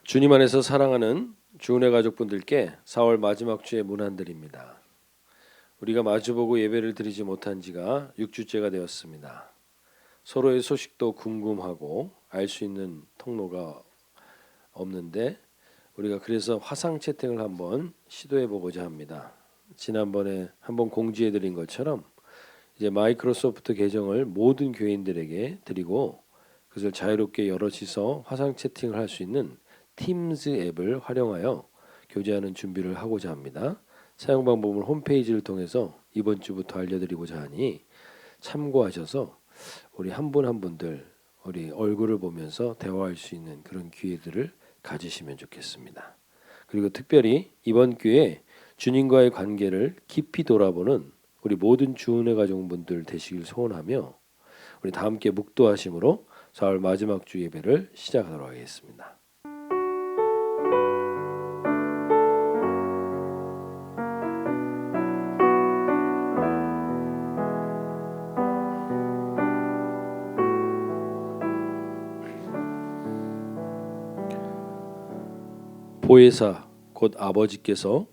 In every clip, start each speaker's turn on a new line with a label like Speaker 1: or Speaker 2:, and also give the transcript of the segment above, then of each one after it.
Speaker 1: 주님 안에서 사랑하는 주은혜 가족분들께 4월 마지막 주의 문안드립니다. 우리가 마주보고 예배를 드리지 못한 지가 6주째가 되었습니다. 서로의 소식도 궁금하고 알 수 있는 통로가 없는데 우리가 그래서 화상 채팅을 한번 시도해 보고자 합니다. 지난번에 한번 공지해 드린 것처럼 이제 마이크로소프트 계정을 모든 교인들에게 드리고 그것을 자유롭게 여럿이서 화상 채팅을 할 수 있는 팀즈 앱을 활용하여 교제하는 준비를 하고자 합니다. 사용 방법은 홈페이지를 통해서 이번 주부터 알려드리고자 하니 참고하셔서 우리 한 분 한 분들 우리 얼굴을 보면서 대화할 수 있는 그런 기회들을 가지시면 좋겠습니다. 그리고 특별히 이번 기회에 주님과의 관계를 깊이 돌아보는 우리 모든 주은혜 가족분들 되시길 소원하며 우리 다 함께 묵도하심으로 4월 마지막 주 예배를 시작하도록 하겠습니다. 보혜사 곧 아버지께서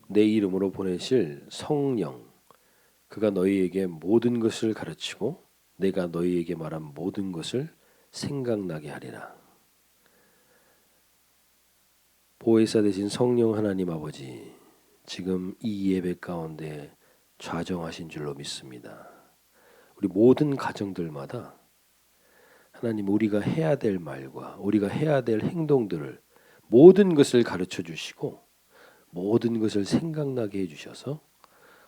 Speaker 1: 내 이름으로 보내실 성령 그가 너희에게 모든 것을 가르치고 내가 너희에게 말한 모든 것을 생각나게 하리라. 보혜사 되신 성령 하나님 아버지, 지금 이 예배 가운데 좌정하신 줄로 믿습니다. 우리 모든 가정들마다 하나님 우리가 해야 될 말과 우리가 해야 될 행동들을 모든 것을 가르쳐 주시고 모든 것을 생각나게 해주셔서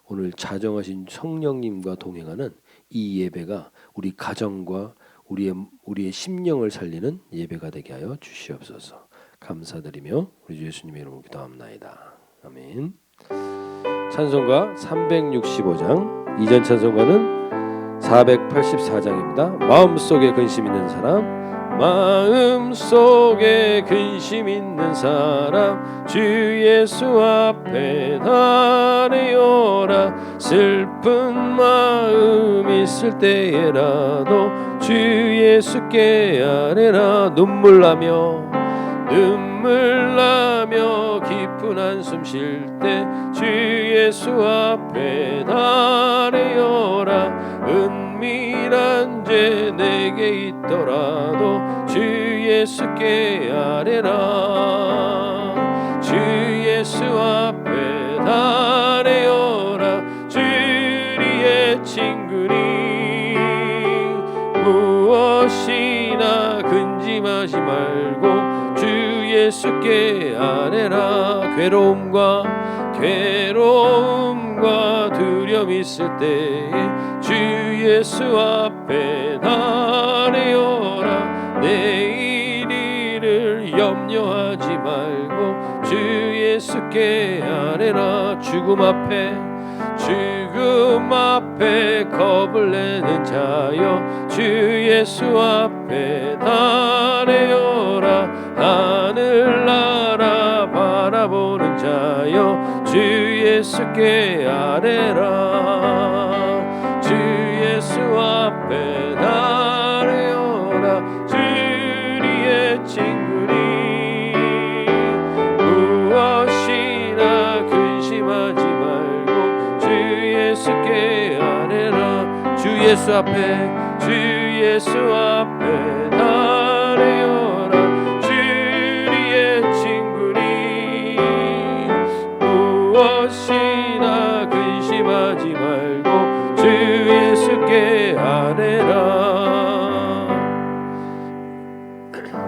Speaker 1: 오늘 자정하신 성령님과 동행하는 이 예배가 우리 가정과 우리의 심령을 살리는 예배가 되게 하여 주시옵소서. 감사드리며 우리 주 예수님의 이름으로 기도합나이다. 아멘. 찬송가 365장, 이전 찬송가는 484장입니다. 마음속에 근심 있는 사람, 마음속에 근심 있는 사람 주 예수 앞에 달려라. 슬픈 마음 있을 때에라도 주 예수께 아뢰라. 눈물 나며 깊은 한숨 쉴 때 주 예수 앞에 달려라. 은밀한 죄 내게 있더라도 주 예수께 아뢰라. 주 예수 앞에 달려라. 주리의 친구니 무엇이나 근심하지 말고 주 예수께 아뢰라. 괴로움과 두려움 있을 때에 주 예수 앞에 달려라. 내일 일을 염려하지 말고 주 예수께 아뢰라. 죽음 앞에 겁을 내는 자여 주 예수 앞에 달려라. 하늘나라 바라보는 자여 주 예수께 아뢰라. 주 예수 앞에 달려라. 주리의 친구니 무엇이나 근심하지 말고 주 예수께 아뢰라. 주 예수 앞에 달려라. 주리의 친구니 무엇이나 근심하지 말고 주 예수께 아뢰라.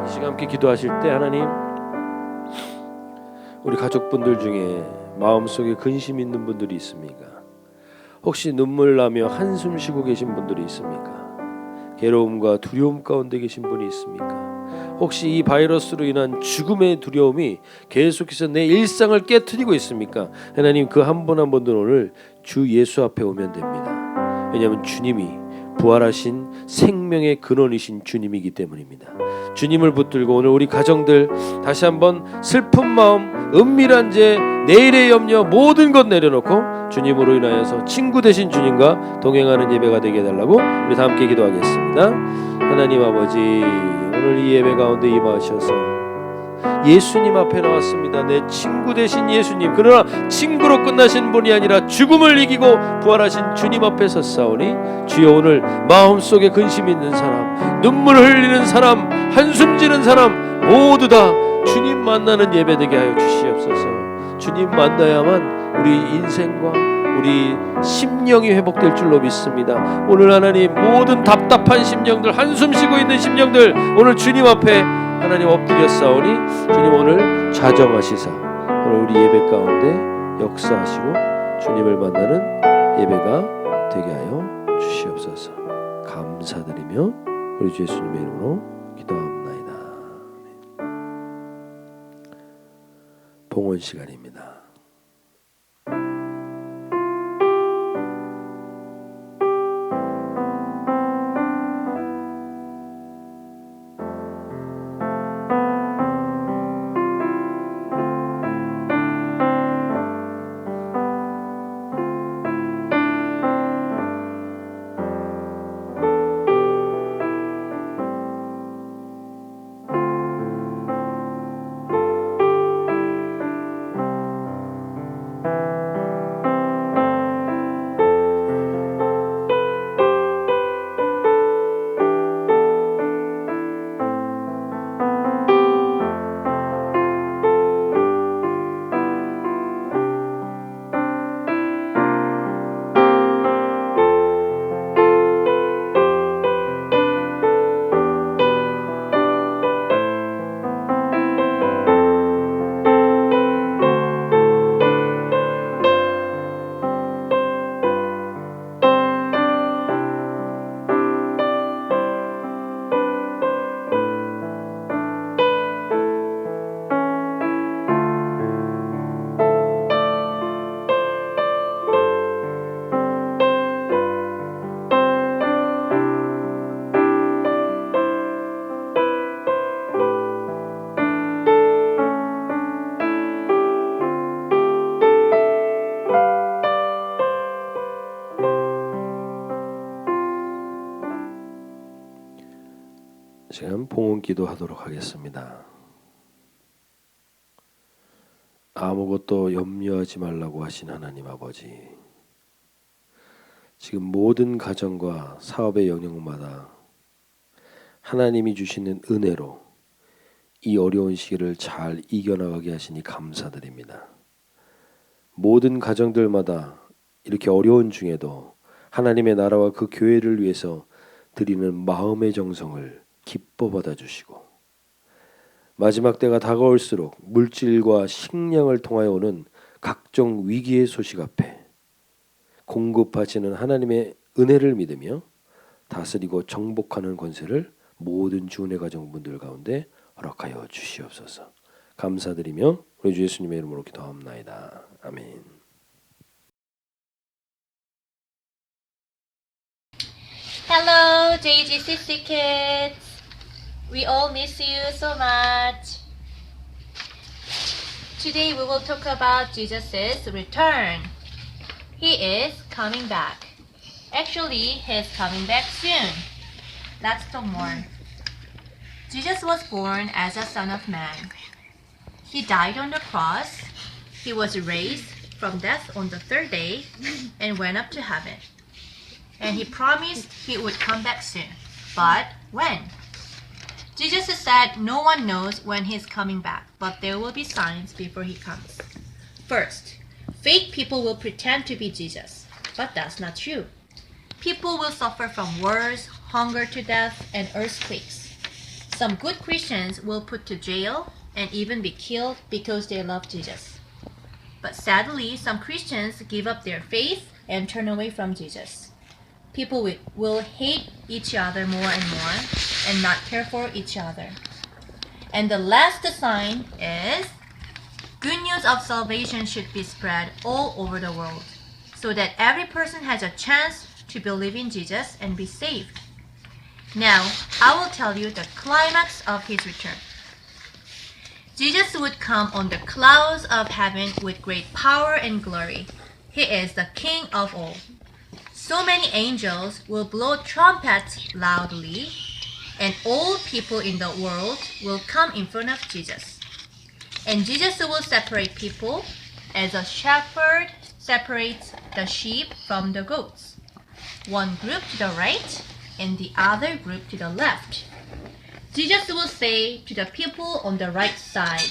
Speaker 1: 이 시간 함께 기도하실 때 하나님, 우리 가족분들 중에 마음속에 근심 있는 분들이 있습니까? 혹시 눈물 나며 한숨 쉬고 계신 분들이 있습니까? 괴로움과 두려움 가운데 계신 분이 있습니까? 혹시 이 바이러스로 인한 죽음의 두려움이 계속해서 내 일상을 깨트리고 있습니까? 하나님, 그 한 분 한 분들 오늘 주 예수 앞에 오면 됩니다. 왜냐하면 주님이 부활하신 생명의 근원이신 주님이기 때문입니다. 주님을 붙들고 오늘 우리 가정들 다시 한번 슬픈 마음, 은밀한 죄, 내일의 염려 모든 것 내려놓고 주님으로 인하여서 친구 되신 주님과 동행하는 예배가 되게 해달라고 우리 다 함께 기도하겠습니다. 하나님 아버지, 오늘 이 예배 가운데 임하셔서 예수님 앞에 나왔습니다. 내 친구 되신 예수님, 그러나 친구로 끝나신 분이 아니라 죽음을 이기고 부활하신 주님 앞에 섰사오니 주여 오늘 마음속에 근심 있는 사람, 눈물 흘리는 사람, 한숨 지는 사람 모두 다 주님 만나는 예배되게 하여 주시옵소서. 주님 만나야만 우리 인생과 우리 심령이 회복될 줄로 믿습니다. 오늘 하나님 모든 답답한 심령들, 한숨 쉬고 있는 심령들 오늘 주님 앞에 하나님 엎드려 싸우니 주님 오늘 자정하시사 오늘 우리 예배 가운데 역사하시고 주님을 만나는 예배가 되게 하여 주시옵소서. 감사드리며 우리 주 예수님의 이름으로 기도합나이다. 봉헌 시간입니다. 지금 봉헌 기도하도록 하겠습니다. 아무것도 염려하지 말라고 하신 하나님 아버지, 지금 모든 가정과 사업의 영역마다 하나님이 주시는 은혜로 이 어려운 시기를 잘 이겨나가게 하시니 감사드립니다. 모든 가정들마다 이렇게 어려운 중에도 하나님의 나라와 그 교회를 위해서 드리는 마음의 정성을 기뻐 받아주시고 마지막 때가 다가올수록 물질과 식량을 통하여 오는 각종 위기의 소식 앞에 공급하시는 하나님의 은혜를 믿으며 다스리고 정복하는 권세를 모든 주은혜 가정분들 가운데 허락하여 주시옵소서. 감사드리며 우리 주 예수님의 이름으로 기도합나이다. 아멘.
Speaker 2: Hello, JGCC kids. We all miss you so much. Today we will talk about Jesus' return. He is coming back. Actually, he is coming back soon. Let's talk more. Jesus was born as a son of man. He died on the cross. He was raised from death on the third day and went up to heaven. And he promised he would come back soon. But when? Jesus said no one knows when he's coming back, but there will be signs before he comes. First, fake people will pretend to be Jesus, but that's not true. People will suffer from wars, hunger to death, and earthquakes. Some good Christians will put to jail and even be killed because they love Jesus. But sadly, some Christians give up their faith and turn away from Jesus. People will hate each other more and more and not care for each other. And the last sign is good news of salvation should be spread all over the world so that every person has a chance to believe in Jesus and be saved. Now, I will tell you the climax of his return. Jesus would come on the clouds of heaven with great power and glory. He is the King of all. So many angels will blow trumpets loudly, and all people in the world will come in front of Jesus. And Jesus will separate people as a shepherd separates the sheep from the goats. One group to the right and the other group to the left. Jesus will say to the people on the right side,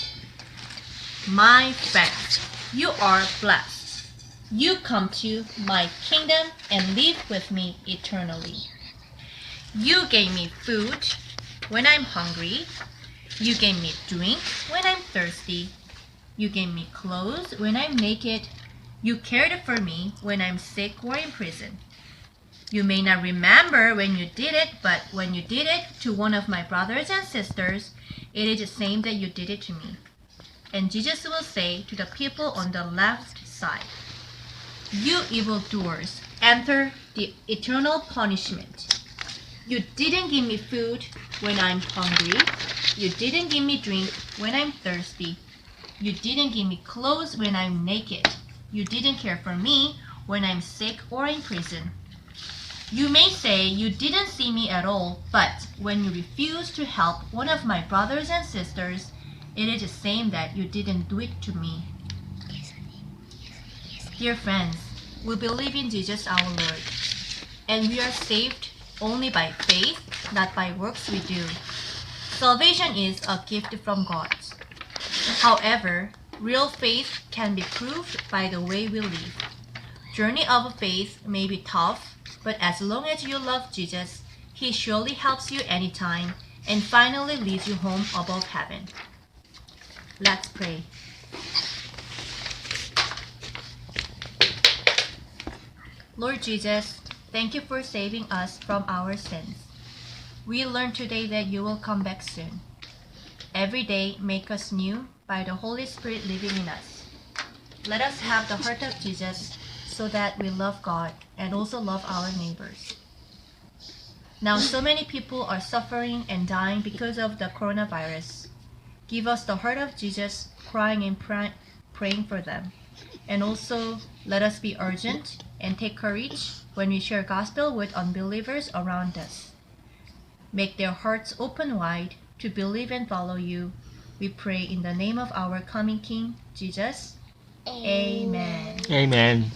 Speaker 2: "My friends, you are blessed. You come to my kingdom and live with me eternally. You gave me food when I'm hungry. You gave me drink when I'm thirsty. You gave me clothes when I'm naked. You cared for me when I'm sick or in prison. You may not remember when you did it, but when you did it to one of my brothers and sisters, it is the same that you did it to me." And Jesus will say to the people on the left side, "You evildoers, enter the eternal punishment. You didn't give me food when I'm hungry. You didn't give me drink when I'm thirsty. You didn't give me clothes when I'm naked. You didn't care for me when I'm sick or in prison." You may say you didn't see me at all, but when you refuse to help one of my brothers and sisters, it is the same that you didn't do it to me. Dear friends, we believe in Jesus our Lord, and we are saved only by faith, not by works we do. Salvation is a gift from God. However, real faith can be proved by the way we live. Journey of faith may be tough, but as long as you love Jesus, He surely helps you anytime and finally leads you home above heaven. Let's pray. Lord Jesus, thank you for saving us from our sins. We learned today that you will come back soon. Every day, make us new by the Holy Spirit living in us. Let us have the heart of Jesus so that we love God and also love our neighbors. Now, so many people are suffering and dying because of the coronavirus. Give us the heart of Jesus, crying and praying for them. And also, let us be urgent and take courage when we share gospel with unbelievers around us. Make their hearts open wide to believe and follow you. We pray in the name of our coming King, Jesus. Amen.
Speaker 3: Amen.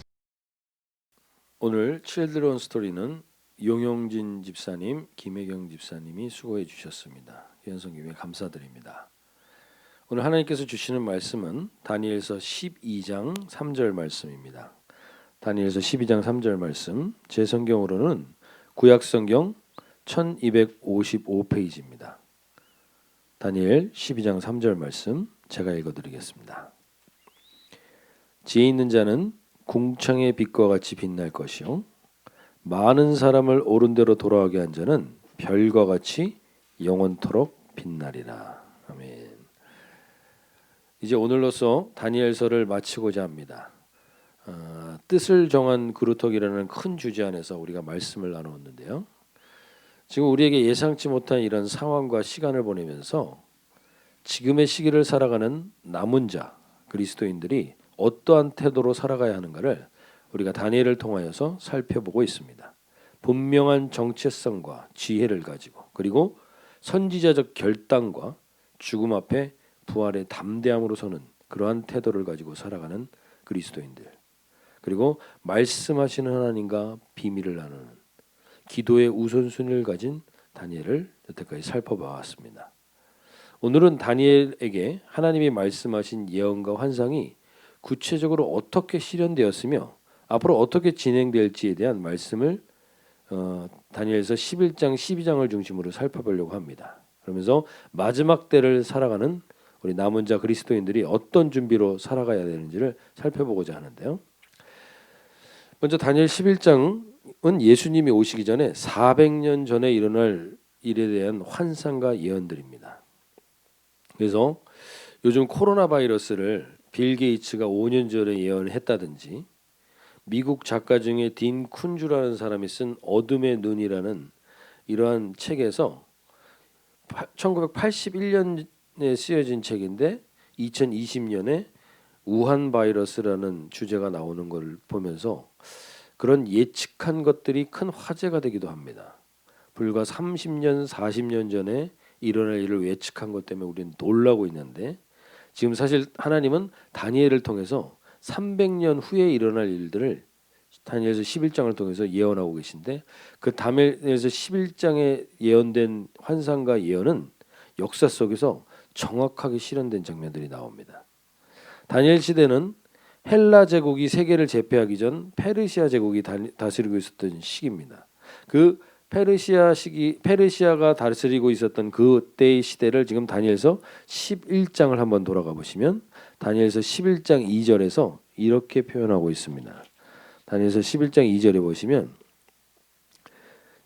Speaker 1: 오늘 칠드런 스토리는 용용진 집사님, 김혜경 집사님이 수고해 주셨습니다. 연성김에 감사드립니다. 오늘 하나님께서 주시는 말씀은 다니엘서 12장 3절 말씀입니다. 다니엘서 12장 3절 말씀, 제 성경으로는 구약성경 1255페이지입니다. 다니엘 12장 3절 말씀 제가 읽어드리겠습니다. 지혜 있는 자는 궁창의 빛과 같이 빛날 것이요 많은 사람을 옳은 대로 돌아가게 한 자는 별과 같이 영원토록 빛나리라. 아멘. 이제 오늘로써 다니엘서를 마치고자 합니다. 뜻을 정한 그루터기라는 큰 주제 안에서 우리가 말씀을 나누었는데요. 지금 우리에게 예상치 못한 이런 상황과 시간을 보내면서 지금의 시기를 살아가는 남은 자 그리스도인들이 어떠한 태도로 살아가야 하는가를 우리가 다니엘을 통하여서 살펴보고 있습니다. 분명한 정체성과 지혜를 가지고 그리고 선지자적 결단과 죽음 앞에 부활의 담대함으로 서는 그러한 태도를 가지고 살아가는 그리스도인들 그리고 말씀하시는 하나님과 비밀을 나누는 기도의 우선순위를 가진 다니엘을 여태까지 살펴봐왔습니다. 오늘은 다니엘에게 하나님이 말씀하신 예언과 환상이 구체적으로 어떻게 실현되었으며 앞으로 어떻게 진행될지에 대한 말씀을 다니엘서 11장 12장을 중심으로 살펴보려고 합니다. 그러면서 마지막 때를 살아가는 우리 남은 자 그리스도인들이 어떤 준비로 살아가야 되는지를 살펴보고자 하는데요. 먼저 다니엘 11장은 예수님이 오시기 전에 400년 전에 일어날 일에 대한 환상과 예언들입니다. 그래서 요즘 코로나 바이러스를 빌 게이츠가 5년 전에 예언했다든지 미국 작가 중에 딘 쿤주라는 사람이 쓴 어둠의 눈이라는 이러한 책에서 1981년에 쓰여진 책인데 2020년에 우한 바이러스라는 주제가 나오는 걸 보면서 그런 예측한 것들이 큰 화제가 되기도 합니다. 불과 30년, 40년 전에 일어날 일을 예측한 것 때문에 우리는 놀라고 있는데 지금 사실 하나님은 다니엘을 통해서 300년 후에 일어날 일들을 다니엘서 11장을 통해서 예언하고 계신데 그 다니엘서 11장에 예언된 환상과 예언은 역사 속에서 정확하게 실현된 장면들이 나옵니다. 다니엘 시대는 헬라 제국이 세계를 제패하기 전 페르시아 제국이 다스리고 있었던 시기입니다. 그 페르시아가 다스리고 있었던 그때의 시대를 지금 다니엘서 11장을 한번 돌아가 보시면 다니엘서 11장 2절에서 이렇게 표현하고 있습니다. 다니엘서 11장 2절에 보시면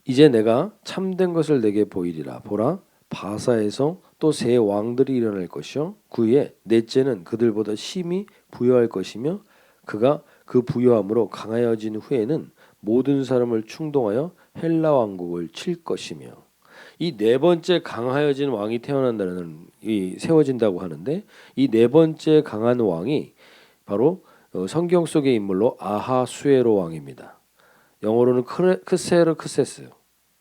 Speaker 1: 이제 내가 참된 것을 내게 보이리라. 보라, 바사에서 또 새 왕들이 일어날 것이요 그의 넷째는 그들보다 심히 부여할 것이며 그가 그 부여함으로 강하여진 후에는 모든 사람을 충동하여 헬라 왕국을 칠 것이며 이 네 번째 강하여진 왕이 태어난다는 이 세워진다고 하는데 이 네 번째 강한 왕이 바로 성경 속의 인물로 아하수에로 왕입니다. 영어로는 크세르크세스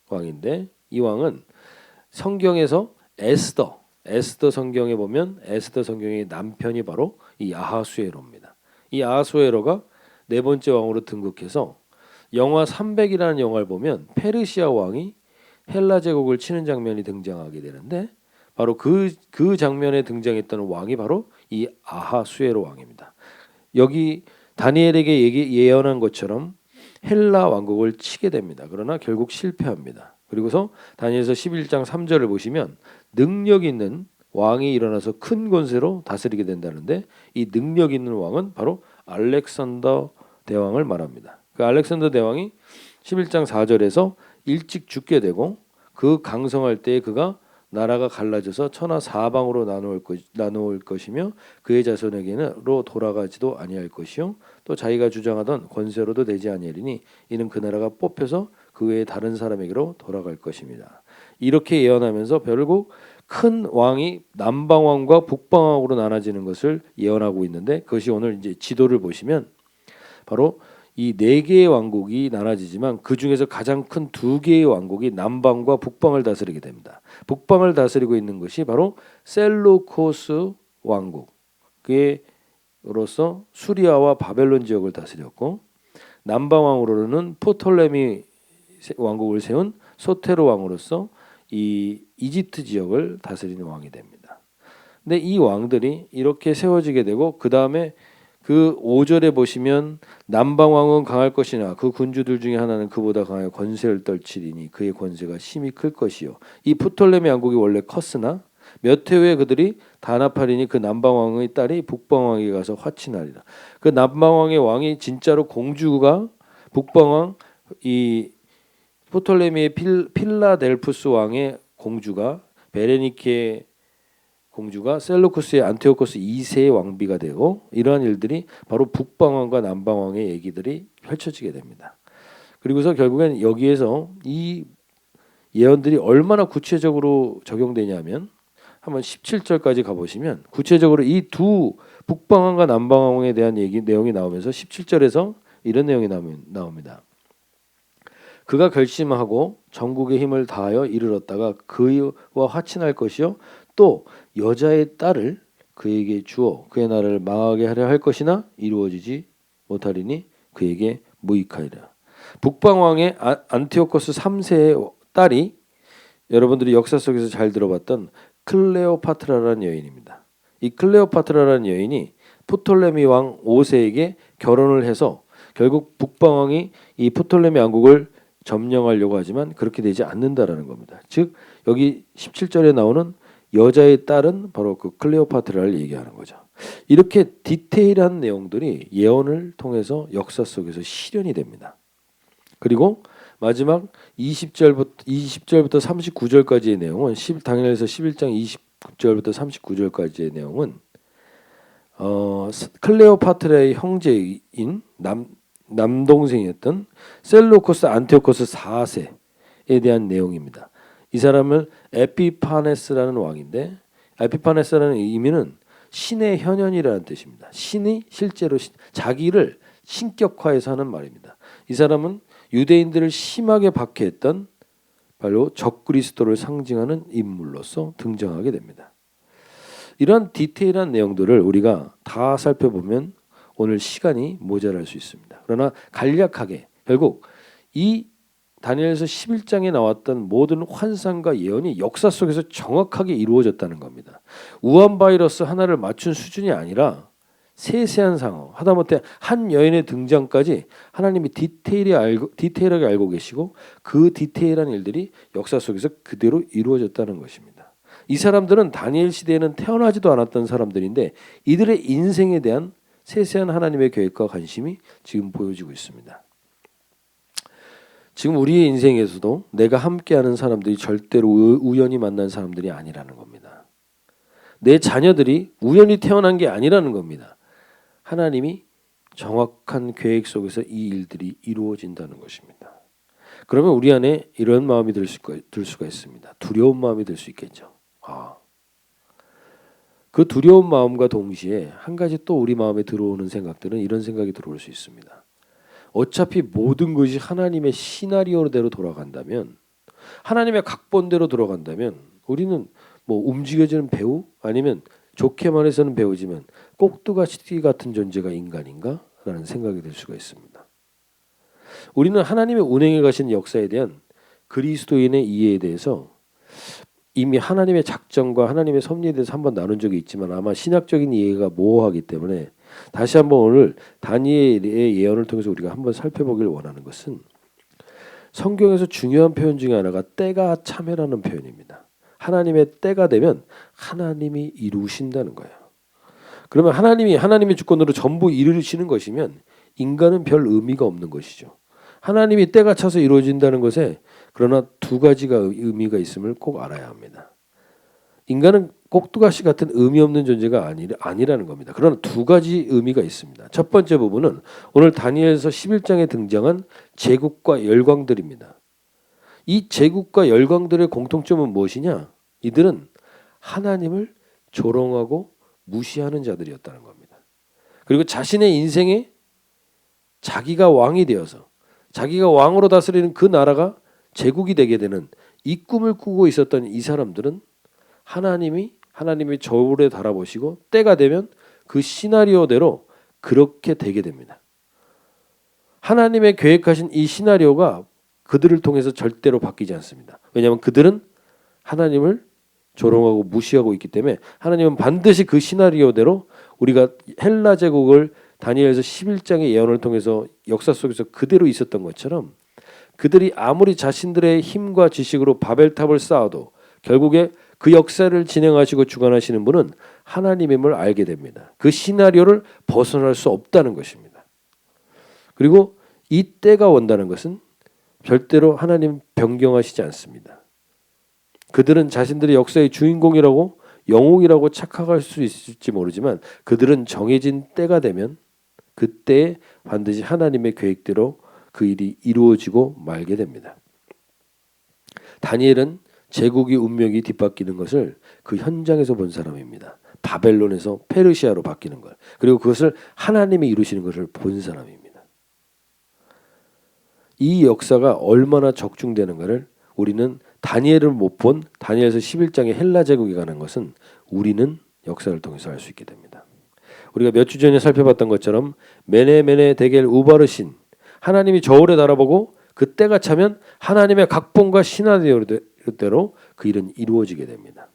Speaker 1: 왕인데 이 왕은 성경에서 에스더 성경에 보면 에스더 성경의 남편이 바로 이 아하수에로입니다. 이 아하수에로가 네 번째 왕으로 등극해서 영화 300이라는 영화를 보면 페르시아 왕이 헬라 제국을 치는 장면이 등장하게 되는데 바로 그 장면에 등장했던 왕이 바로 이 아하수에로 왕입니다. 여기 다니엘에게 예언한 것처럼 헬라 왕국을 치게 됩니다. 그러나 결국 실패합니다. 그리고서 다니엘서 11장 3절을 보시면 능력 있는 왕이 일어나서 큰 권세로 다스리게 된다는데 이 능력 있는 왕은 바로 알렉산더 대왕을 말합니다. 그 알렉산더 대왕이 11장 4절에서 일찍 죽게 되고 그 강성할 때에 그가 나라가 갈라져서 천하 사방으로 나누올 것이며 그의 자손에게로 돌아가지도 아니할 것이요 또 자기가 주장하던 권세로도 되지 아니하리니 이는 그 나라가 뽑혀서 그 외에 다른 사람에게로 돌아갈 것입니다. 이렇게 예언하면서 결국 큰 왕이 남방왕과 북방왕으로 나눠지는 것을 예언하고 있는데 그것이 오늘 이제 지도를 보시면 바로 이 네 개의 왕국이 나눠지지만 그 중에서 가장 큰 두 개의 왕국이 남방과 북방을 다스리게 됩니다. 북방을 다스리고 있는 것이 바로 셀루코스 왕국으로서 수리아와 바벨론 지역을 다스렸고 남방 왕으로는 프톨레미 왕국을 세운 소테르 왕으로서 이 이집트 지역을 다스리는 왕이 됩니다. 근데 이 왕들이 이렇게 세워지게 되고 그 다음에 그 5절에 보시면 남방왕은 강할 것이나 그 군주들 중에 하나는 그보다 강하여 권세를 떨치리니 그의 권세가 심히 클 것이요 이 프톨레미 왕국이 원래 컸으나 몇 해 후에 그들이 단합하리니 그 남방왕의 딸이 북방왕에게 가서 화친하리라. 그 남방왕의 왕이 진짜로 공주가 북방왕 이 프톨레미의 필라델푸스 왕의 공주가 베레니케 공주가 셀루쿠스의 안티오코스 2세의 왕비가 되고 이러한 일들이 바로 북방왕과 남방왕의 얘기들이 펼쳐지게 됩니다. 그리고서 결국엔 여기에서 이 예언들이 얼마나 구체적으로 적용되냐면 한번 17절까지 가보시면 구체적으로 이 두 북방왕과 남방왕에 대한 내용이 나오면서 17절에서 이런 내용이 나옵니다. 그가 결심하고 전국의 힘을 다하여 이르렀다가 그와 화친할 것이요 또 여자의 딸을 그에게 주어 그의 나라를 망하게 하려 할 것이나 이루어지지 못하리니 그에게 무익하리라. 북방왕의 안티오코스 3세의 딸이 여러분들이 역사 속에서 잘 들어봤던 클레오파트라라는 여인입니다. 이 클레오파트라라는 여인이 프톨레미 왕 5세에게 결혼을 해서 결국 북방왕이 이 프톨레미 왕국을 점령하려고 하지만 그렇게 되지 않는다라는 겁니다. 즉 여기 17절에 나오는 여자의 딸은 바로 그 클레오파트라를 얘기하는 거죠. 이렇게 디테일한 내용들이 예언을 통해서 역사 속에서 실현이 됩니다. 그리고 마지막 20절부터 39절까지의 내용은 다니엘서 11장 20절부터 39절까지의 내용은 클레오파트라의 형제인 남동생이었던 셀루코스 안티오코스 4세에 대한 내용입니다. 이 사람은 에피파네스라는 왕인데 에피파네스라는 의미는 신의 현현이라는 뜻입니다. 신이 실제로 자기를 신격화해서 하는 말입니다. 이 사람은 유대인들을 심하게 박해했던 바로 적그리스도를 상징하는 인물로서 등장하게 됩니다. 이런 디테일한 내용들을 우리가 다 살펴보면 오늘 시간이 모자랄 수 있습니다. 그러나 간략하게 결국 이 다니엘서 11장에 나왔던 모든 환상과 예언이 역사 속에서 정확하게 이루어졌다는 겁니다. 우한 바이러스 하나를 맞춘 수준이 아니라 세세한 상황, 하다못해 한 여인의 등장까지 하나님이 디테일하게 알고 계시고 그 디테일한 일들이 역사 속에서 그대로 이루어졌다는 것입니다. 이 사람들은 다니엘 시대에는 태어나지도 않았던 사람들인데 이들의 인생에 대한 세세한 하나님의 계획과 관심이 지금 보여지고 있습니다. 지금 우리의 인생에서도 내가 함께하는 사람들이 절대로 우연히 만난 사람들이 아니라는 겁니다. 내 자녀들이 우연히 태어난 게 아니라는 겁니다. 하나님이 정확한 계획 속에서 이 일들이 이루어진다는 것입니다. 그러면 우리 안에 이런 마음이 들 수가 있습니다. 두려운 마음이 들 수 있겠죠. 그 두려운 마음과 동시에 한 가지 또 우리 마음에 들어오는 생각들은 이런 생각이 들어올 수 있습니다. 어차피 모든 것이 하나님의 시나리오대로 돌아간다면, 하나님의 각본대로 돌아간다면 우리는 뭐 움직여지는 배우 아니면 좋게 말해서는 배우지만 꼭두가시 같은 존재가 인간인가? 라는 생각이 들 수가 있습니다. 우리는 하나님의 운행해 가신 역사에 대한 그리스도인의 이해에 대해서 이미 하나님의 작정과 하나님의 섭리에 대해서 한번 나눈 적이 있지만 아마 신학적인 이해가 모호하기 때문에 다시 한번 오늘 다니엘의 예언을 통해서 우리가 한번 살펴보길 원하는 것은 성경에서 중요한 표현 중에 하나가 때가 참회라는 표현입니다. 하나님의 때가 되면 하나님이 이루신다는 거예요. 그러면 하나님의 주권으로 전부 이루시는 것이면 인간은 별 의미가 없는 것이죠. 하나님이 때가 차서 이루어진다는 것에 그러나 두 가지가 의미가 있음을 꼭 알아야 합니다. 인간은 꼭두가시 같은 의미 없는 존재가 아니라는 겁니다. 그러나 두 가지 의미가 있습니다. 첫 번째 부분은 오늘 다니엘서 11장에 등장한 제국과 열광들입니다. 이 제국과 열광들의 공통점은 무엇이냐? 이들은 하나님을 조롱하고 무시하는 자들이었다는 겁니다. 그리고 자신의 인생에 자기가 왕이 되어서 자기가 왕으로 다스리는 그 나라가 제국이 되게 되는 이 꿈을 꾸고 있었던 이 사람들은 하나님의 저울에 달아보시고 때가 되면 그 시나리오대로 그렇게 되게 됩니다. 하나님의 계획하신 이 시나리오가 그들을 통해서 절대로 바뀌지 않습니다. 왜냐하면 그들은 하나님을 조롱하고 무시하고 있기 때문에 하나님은 반드시 그 시나리오대로 우리가 헬라 제국을 다니엘서 11장의 예언을 통해서 역사 속에서 그대로 있었던 것처럼 그들이 아무리 자신들의 힘과 지식으로 바벨탑을 쌓아도 결국에 그 역사를 진행하시고 주관하시는 분은 하나님임을 알게 됩니다. 그 시나리오를 벗어날 수 없다는 것입니다. 그리고 이 때가 온다는 것은 절대로 하나님 변경하시지 않습니다. 그들은 자신들의 역사의 주인공이라고 영웅이라고 착각할 수 있을지 모르지만 그들은 정해진 때가 되면 그때에 반드시 하나님의 계획대로 그 일이 이루어지고 말게 됩니다. 다니엘은 제국의 운명이 뒤바뀌는 것을 그 현장에서 본 사람입니다. 바벨론에서 페르시아로 바뀌는 것, 그리고 그것을 하나님이 이루시는 것을 본 사람입니다. 이 역사가 얼마나 적중되는가를 우리는 다니엘을 못 본 다니엘서 11장의 헬라 제국에 관한 것은 우리는 역사를 통해서 알 수 있게 됩니다. 우리가 몇 주 전에 살펴봤던 것처럼 메네 데겔 우바르신, 하나님이 저울에 달아보고 그때가 차면 하나님의 각본과 시나리오대로 그 일은 이루어지게 됩니다.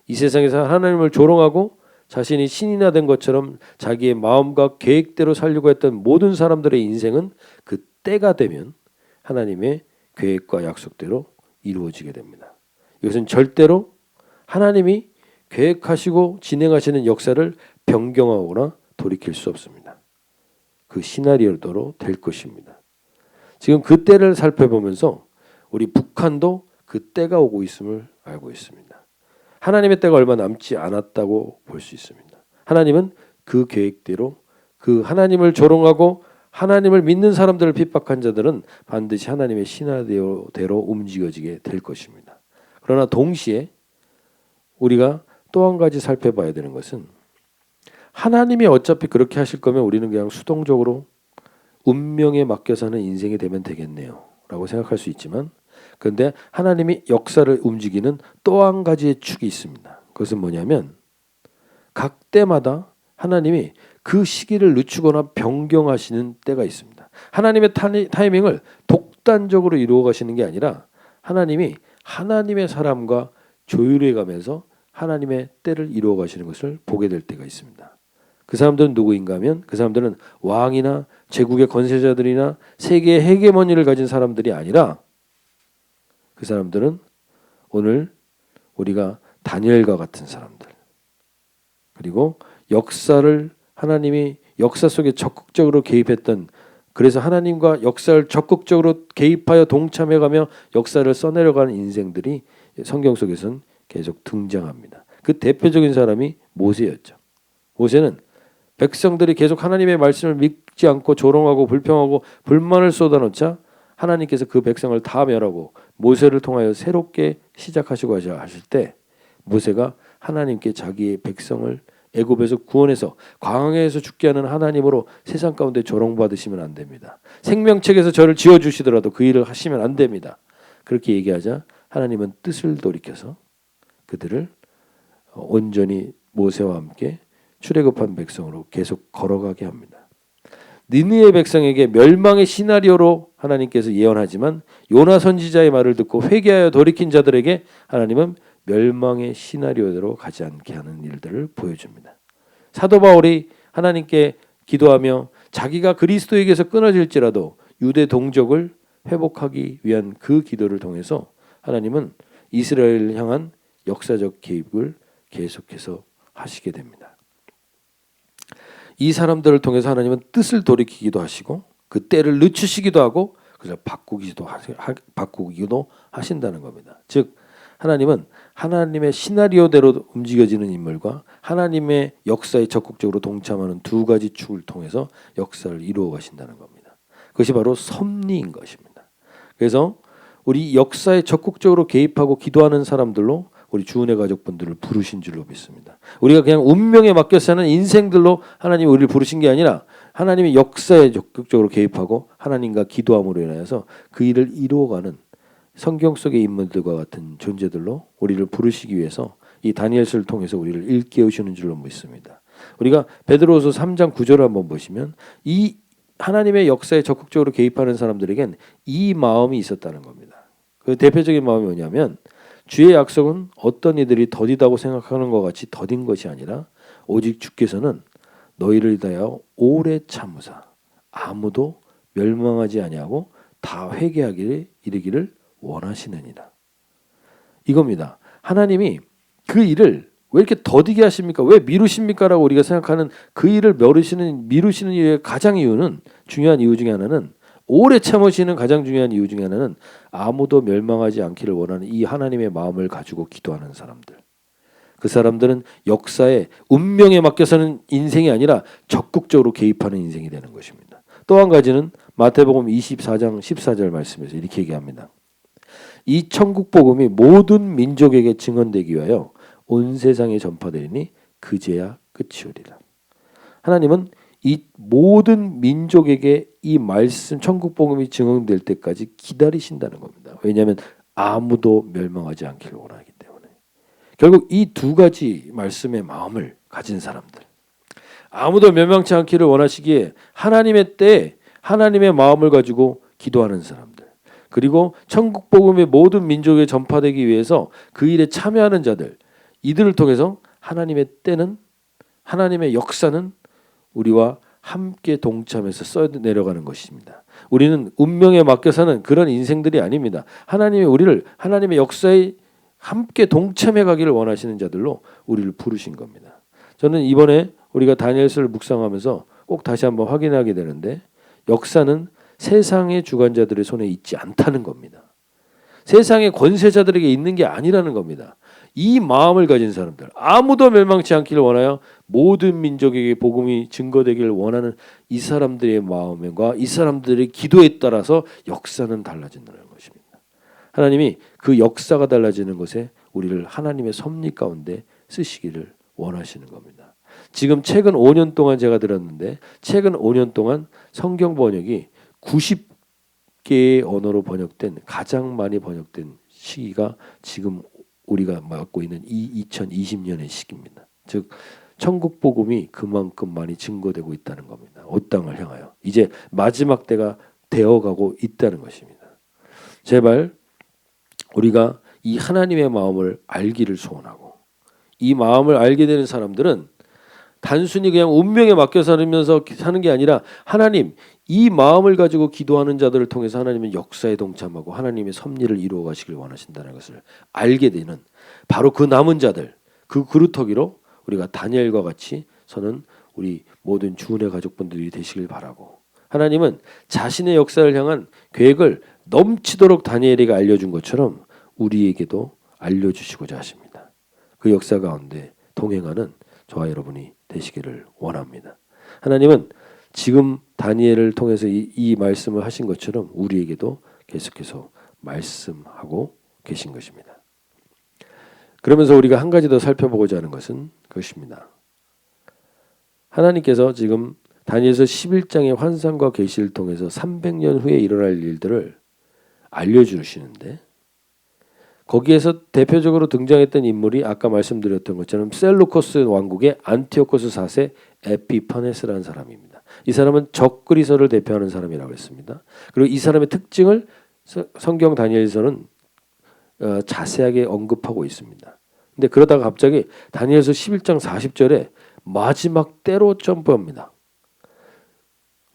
Speaker 1: 이 세상에서 하나님을 조롱하고 자신이 신이나 된 것처럼 자기의 마음과 계획대로 살려고 했던 모든 사람들의 인생은 그 때가 되면 하나님의 계획과 약속대로 이루어지게 됩니다. 이것은 절대로 하나님이 계획하시고 진행하시는 역사를 변경하거나 돌이킬 수 없습니다. 그 시나리오대로 될 것입니다. 지금 그 때를 살펴보면서 우리 북한도 그 때가 오고 있음을 알고 있습니다. 하나님의 때가 얼마 남지 않았다고 볼 수 있습니다. 하나님은 그 계획대로 그 하나님을 조롱하고 하나님을 믿는 사람들을 핍박한 자들은 반드시 하나님의 시나리오대로 움직여지게 될 것입니다. 그러나 동시에 우리가 또 한 가지 살펴봐야 되는 것은 하나님이 어차피 그렇게 하실 거면 우리는 그냥 수동적으로 운명에 맡겨 사는 인생이 되면 되겠네요 라고 생각할 수 있지만, 그런데 하나님이 역사를 움직이는 또 한 가지의 축이 있습니다. 그것은 뭐냐면 각 때마다 하나님이 그 시기를 늦추거나 변경하시는 때가 있습니다. 하나님의 타이밍을 독단적으로 이루어 가시는 게 아니라 하나님이 하나님의 사람과 조율해 가면서 하나님의 때를 이루어 가시는 것을 보게 될 때가 있습니다. 그 사람들은 누구인가 하면 그 사람들은 왕이나 제국의 권세자들이나 세계의 헤게모니를 가진 사람들이 아니라 그 사람들은 오늘 우리가 다니엘과 같은 사람들, 그리고 역사를 하나님이 역사 속에 적극적으로 개입했던, 그래서 하나님과 역사를 적극적으로 개입하여 동참해가며 역사를 써내려가는 인생들이 성경 속에서는 계속 등장합니다. 그 대표적인 사람이 모세였죠. 모세는 백성들이 계속 하나님의 말씀을 믿지 않고 조롱하고 불평하고 불만을 쏟아놓자 하나님께서 그 백성을 다 멸하고 모세를 통하여 새롭게 시작하시고 하실 때 모세가 하나님께 자기의 백성을 애굽에서 구원해서 광야에서 죽게 하는 하나님으로 세상 가운데 조롱받으시면 안 됩니다. 생명책에서 저를 지어주시더라도 그 일을 하시면 안 됩니다. 그렇게 얘기하자 하나님은 뜻을 돌이켜서 그들을 온전히 모세와 함께 출애굽한 백성으로 계속 걸어가게 합니다. 니느웨 백성에게 멸망의 시나리오로 하나님께서 예언하지만 요나 선지자의 말을 듣고 회개하여 돌이킨 자들에게 하나님은 멸망의 시나리오대로 가지 않게 하는 일들을 보여줍니다. 사도 바울이 하나님께 기도하며 자기가 그리스도에게서 끊어질지라도 유대 동족을 회복하기 위한 그 기도를 통해서 하나님은 이스라엘을 향한 역사적 개입을 계속해서 하시게 됩니다. 이 사람들을 통해서 하나님은 뜻을 돌이키기도 하시고 그 때를 늦추시기도 하고 그래서 바꾸기도 하신다는 겁니다. 즉 하나님은 하나님의 시나리오대로 움직여지는 인물과 하나님의 역사에 적극적으로 동참하는 두 가지 축을 통해서 역사를 이루어 가신다는 겁니다. 그것이 바로 섭리인 것입니다. 그래서 우리 역사에 적극적으로 개입하고 기도하는 사람들로 우리 주은혜 가족분들을 부르신 줄로 믿습니다. 우리가 그냥 운명에 맡겨 사는 인생들로 하나님이 우리를 부르신 게 아니라 하나님의 역사에 적극적으로 개입하고 하나님과 기도함으로 인하여서 그 일을 이루어가는 성경 속의 인물들과 같은 존재들로 우리를 부르시기 위해서 이 다니엘서를 통해서 우리를 일깨우시는 줄로 믿습니다. 우리가 베드로후서 3장 9절을 한번 보시면 이 하나님의 역사에 적극적으로 개입하는 사람들에겐 이 마음이 있었다는 겁니다. 그 대표적인 마음이 뭐냐면 주의 약속은 어떤 이들이 더디다고 생각하는 것 같이 더딘 것이 아니라 오직 주께서는 너희를 위하여 오래 참으사 아무도 멸망하지 아니하고 다 회개하기를 이르기를 원하시느니라. 이겁니다. 하나님이 그 일을 왜 이렇게 더디게 하십니까? 왜 미루십니까? 라고 우리가 생각하는 그 일을 미루시는 이유의 가장 이유는, 중요한 이유 중에 하나는, 오래 참으시는 가장 중요한 이유 중에 하나는 아무도 멸망하지 않기를 원하는 이 하나님의 마음을 가지고 기도하는 사람들. 그 사람들은 역사에 운명에 맡겨서는 인생이 아니라 적극적으로 개입하는 인생이 되는 것입니다. 또 한 가지는 마태복음 24장 14절 말씀에서 이렇게 얘기합니다. 이 천국 복음이 모든 민족에게 증언되기 위하여 온 세상에 전파되리니 그제야 끝이 오리라. 하나님은 이 모든 민족에게 이 말씀 천국 복음이 증언될 때까지 기다리신다는 겁니다. 왜냐하면 아무도 멸망하지 않기를 원하기 때문에. 결국 이 두 가지 말씀의 마음을 가진 사람들, 아무도 멸망치 않기를 원하시기에 하나님의 때에 하나님의 마음을 가지고 기도하는 사람들, 그리고 천국 복음의 모든 민족에 전파되기 위해서 그 일에 참여하는 자들, 이들을 통해서 하나님의 때는, 하나님의 역사는 우리와 함께 동참해서 써내려가는 것입니다. 우리는 운명에 맡겨 사는 그런 인생들이 아닙니다. 하나님이 우리를 하나님의 역사에 함께 동참해 가기를 원하시는 자들로 우리를 부르신 겁니다. 저는 이번에 우리가 다니엘서를 묵상하면서 꼭 다시 한번 확인하게 되는데, 역사는 세상의 주관자들의 손에 있지 않다는 겁니다. 세상의 권세자들에게 있는 게 아니라는 겁니다. 이 마음을 가진 사람들, 아무도 멸망치 않기를 원하여 모든 민족에게 복음이 증거되기를 원하는 이 사람들의 마음과 이 사람들의 기도에 따라서 역사는 달라진다는 것입니다. 하나님이 그 역사가 달라지는 것에 우리를 하나님의 섭리 가운데 쓰시기를 원하시는 겁니다. 지금 최근 5년 동안 제가 들었는데, 최근 5년 동안 성경 번역이 90개의 언어로 번역된, 가장 많이 번역된 시기가 지금 우리가 맡고 있는 이 2020년의 시기입니다. 즉 천국 복음이 그만큼 많이 증거되고 있다는 겁니다. 온 땅을 향하여 이제 마지막 때가 되어가고 있다는 것입니다. 제발 우리가 이 하나님의 마음을 알기를 소원하고, 이 마음을 알게 되는 사람들은 단순히 그냥 운명에 맡겨 살면서 사는 게 아니라 하나님, 이 마음을 가지고 기도하는 자들을 통해서 하나님은 역사에 동참하고 하나님의 섭리를 이루어 가시길 원하신다는 것을 알게 되는 바로 그 남은 자들, 그 그루터기로 우리가 다니엘과 같이 서는 우리 모든 주은혜 가족분들이 되시길 바라고, 하나님은 자신의 역사를 향한 계획을 넘치도록 다니엘에게 알려준 것처럼 우리에게도 알려주시고자 하십니다. 그 역사 가운데 동행하는 저와 여러분이 되시기를 원합니다. 하나님은 지금 다니엘을 통해서 이 말씀을 하신 것처럼 우리에게도 계속해서 말씀하고 계신 것입니다. 그러면서 우리가 한 가지 더 살펴보고자 하는 것은 그것입니다. 하나님께서 지금 다니엘서 11장의 환상과 계시를 통해서 300년 후에 일어날 일들을 알려주시는데, 거기에서 대표적으로 등장했던 인물이 아까 말씀드렸던 것처럼 셀루코스 왕국의 안티오코스 4세 에피파네스라는 사람입니다. 이 사람은 적그리스도를 대표하는 사람이라고 했습니다. 그리고 이 사람의 특징을 성경 다니엘서는 자세하게 언급하고 있습니다. 근데 그러다가 갑자기 다니엘서 11장 40절에 마지막 때로 점프합니다.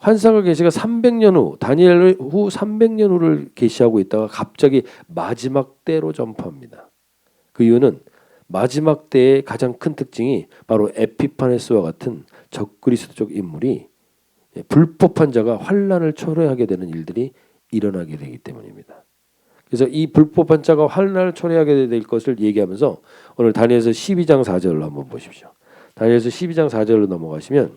Speaker 1: 환상과 계시가 300년 후, 다니엘 후 300년 후를 계시하고 있다가 갑자기 마지막 때로 점프합니다. 그 이유는 마지막 때의 가장 큰 특징이 바로 에피파네스와 같은 적그리스도적 인물이, 불법한 자가 환난을 초래하게 되는 일들이 일어나게 되기 때문입니다. 그래서 이 불법한 자가 환난을 초래하게 될 것을 얘기하면서 오늘 다니엘서 12장 4절로 한번 보십시오. 다니엘서 12장 4절로 넘어가시면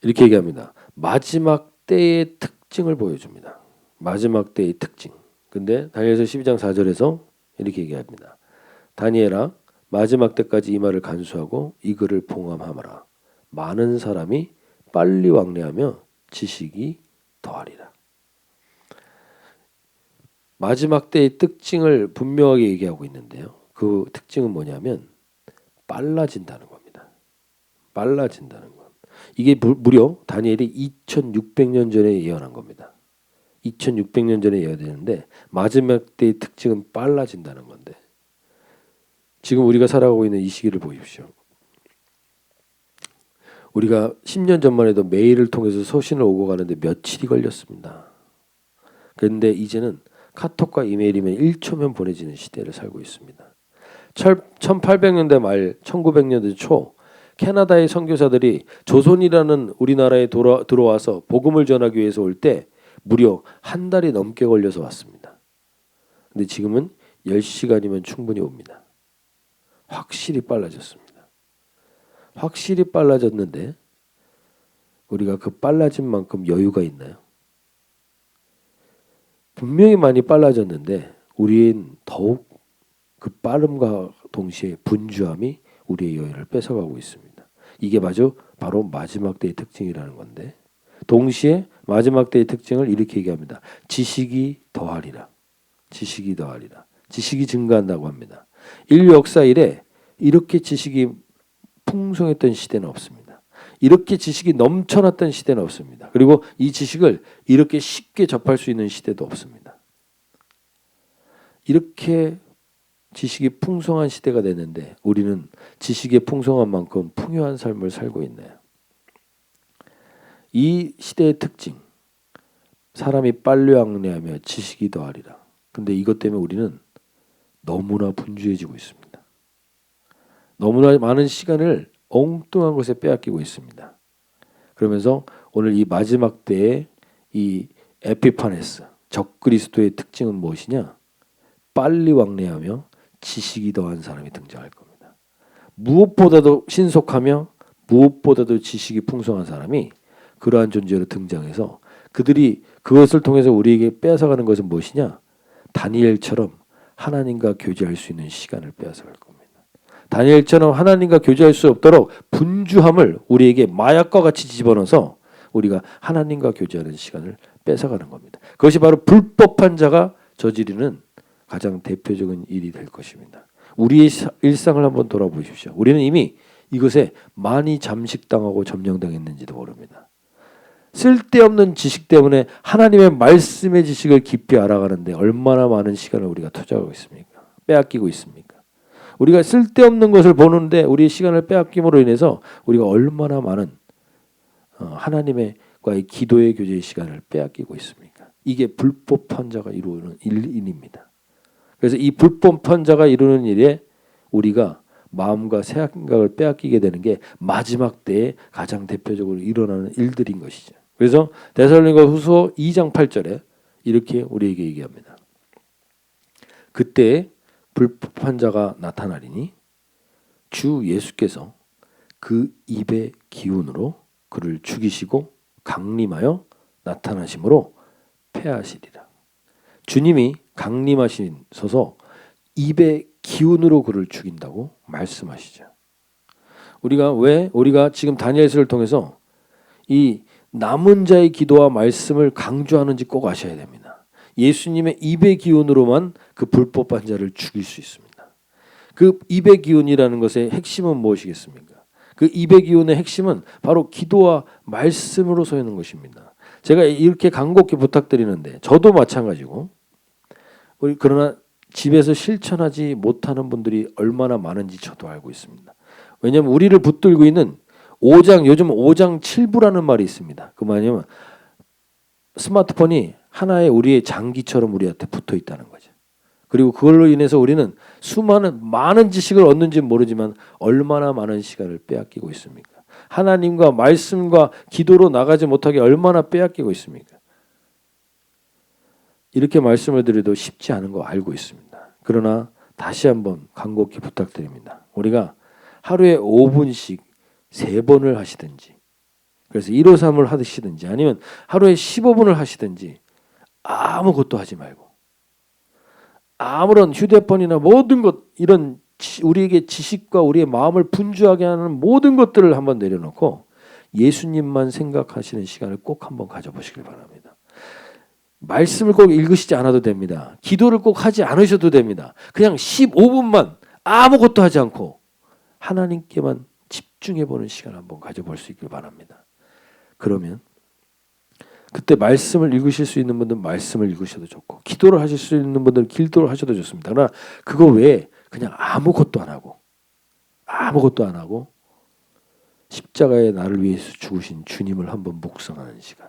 Speaker 1: 이렇게 얘기합니다. 마지막 때의 특징을 보여줍니다. 마지막 때의 특징. 근데 다니엘서 12장 4절에서 이렇게 얘기합니다. 다니엘아, 마지막 때까지 이 말을 간수하고 이 글을 봉함하라. 많은 사람이 빨리 왕래하며 지식이 더하리라. 마지막 때의 특징을 분명하게 얘기하고 있는데요. 그 특징은 뭐냐면 빨라진다는 겁니다. 빨라진다는 것. 이게 무려 다니엘이 2600년 전에 예언한 겁니다. 2600년 전에 예언되는데 마지막 때의 특징은 빨라진다는 건데, 지금 우리가 살아가고 있는 이 시기를 보십시오. 우리가 10년 전만 해도 메일을 통해서 소신을 오고 가는데 며칠이 걸렸습니다. 그런데 이제는 카톡과 이메일이면 1초면 보내지는 시대를 살고 있습니다. 1800년대 말 1900년대 초 캐나다의 선교사들이 조선이라는 우리나라에 들어와서 복음을 전하기 위해서 올 때 무려 한 달이 넘게 걸려서 왔습니다. 근데 지금은 10시간이면 충분히 옵니다. 확실히 빨라졌습니다. 확실히 빨라졌는데 우리가 그 빨라진 만큼 여유가 있나요? 분명히 많이 빨라졌는데 우리는 더욱 그 빠름과 동시에 분주함이 우리의 여유를 뺏어가고 있습니다. 이게 바로 마지막 때의 특징이라는 건데, 동시에 마지막 때의 특징을 이렇게 얘기합니다. 지식이 더하리라. 지식이 더하리라. 지식이 증가한다고 합니다. 인류 역사 이래 이렇게 지식이 풍성했던 시대는 없습니다. 이렇게 지식이 넘쳐났던 시대는 없습니다. 그리고 이 지식을 이렇게 쉽게 접할 수 있는 시대도 없습니다. 이렇게 지식이 풍성한 시대가 됐는데 우리는 지식의 풍성한 만큼 풍요한 삶을 살고 있네요. 이 시대의 특징, 사람이 빨리 왕래하며 지식이 더하리라. 근데 이것 때문에 우리는 너무나 분주해지고 있습니다. 너무나 많은 시간을 엉뚱한 것에 빼앗기고 있습니다. 그러면서 오늘 이 마지막 때의 이 에피파네스, 적그리스도의 특징은 무엇이냐? 빨리 왕래하며 지식이 더한 사람이 등장할 겁니다. 무엇보다도 신속하며 무엇보다도 지식이 풍성한 사람이 그러한 존재로 등장해서 그들이 그것을 통해서 우리에게 빼앗아가는 것은 무엇이냐? 다니엘처럼 하나님과 교제할 수 있는 시간을 빼앗아갈 겁니다. 다니엘처럼 하나님과 교제할 수 없도록 분주함을 우리에게 마약과 같이 집어넣어서 우리가 하나님과 교제하는 시간을 뺏어가는 겁니다. 그것이 바로 불법한 자가 저지르는 가장 대표적인 일이 될 것입니다. 우리의 일상을 한번 돌아보십시오. 우리는 이미 이것에 많이 잠식당하고 점령당했는지도 모릅니다. 쓸데없는 지식 때문에 하나님의 말씀의 지식을 깊이 알아가는데 얼마나 많은 시간을 우리가 투자하고 있습니까? 빼앗기고 있습니까? 우리가 쓸데없는 것을 보는데 우리의 시간을 빼앗김으로 인해서 우리가 얼마나 많은 하나님과의 기도의 교제의 시간을 빼앗기고 있습니까? 이게 불법한 자가 이루는 일입니다. 그래서 이 불법한 자가 이루는 일에 우리가 마음과 생각을 빼앗기게 되는 게 마지막 때에 가장 대표적으로 일어나는 일들인 것이죠. 그래서 데살로니가후서 2장 8절에 이렇게 우리에게 얘기합니다. 그때 불법한 자가 나타나리니 주 예수께서 그 입의 기운으로 그를 죽이시고 강림하여 나타나심으로 패하시리라. 주님이 강림하셔서 입의 기운으로 그를 죽인다고 말씀하시죠. 우리가 지금 다니엘서를 통해서 이 남은 자의 기도와 말씀을 강조하는지 꼭 아셔야 됩니다. 예수님의 입의 기운으로만 그 불법한 자를 죽일 수 있습니다. 그 입의 기운이라는 것의 핵심은 무엇이겠습니까? 그 입의 기운의 핵심은 바로 기도와 말씀으로 서 있는 것입니다. 제가 이렇게 간곡히 부탁드리는데 저도 마찬가지고 그러나 집에서 실천하지 못하는 분들이 얼마나 많은지 저도 알고 있습니다. 왜냐하면 우리를 붙들고 있는 요즘 5장 7부라는 말이 있습니다. 그 뭐냐면 스마트폰이 하나의 우리의 장기처럼 우리한테 붙어 있다는 거죠. 그리고 그걸로 인해서 우리는 많은 지식을 얻는지는 모르지만 얼마나 많은 시간을 빼앗기고 있습니까? 하나님과 말씀과 기도로 나가지 못하게 얼마나 빼앗기고 있습니까? 이렇게 말씀을 드려도 쉽지 않은 거 알고 있습니다. 그러나 다시 한번 간곡히 부탁드립니다. 우리가 하루에 5분씩 3번을 하시든지 그래서 153을 하시든지 아니면 하루에 15분을 하시든지 아무것도 하지 말고 아무런 휴대폰이나 모든 것 이런 우리에게 지식과 우리의 마음을 분주하게 하는 모든 것들을 한번 내려놓고 예수님만 생각하시는 시간을 꼭 한번 가져보시길 바랍니다. 말씀을 꼭 읽으시지 않아도 됩니다. 기도를 꼭 하지 않으셔도 됩니다. 그냥 15분만 아무것도 하지 않고 하나님께만 집중해보는 시간 한번 가져볼 수 있길 바랍니다. 그러면 그때 말씀을 읽으실 수 있는 분들은 말씀을 읽으셔도 좋고 기도를 하실 수 있는 분들은 기도를 하셔도 좋습니다. 그러나 그거 외에 그냥 아무것도 안 하고 십자가에 나를 위해서 죽으신 주님을 한번 묵상하는 시간,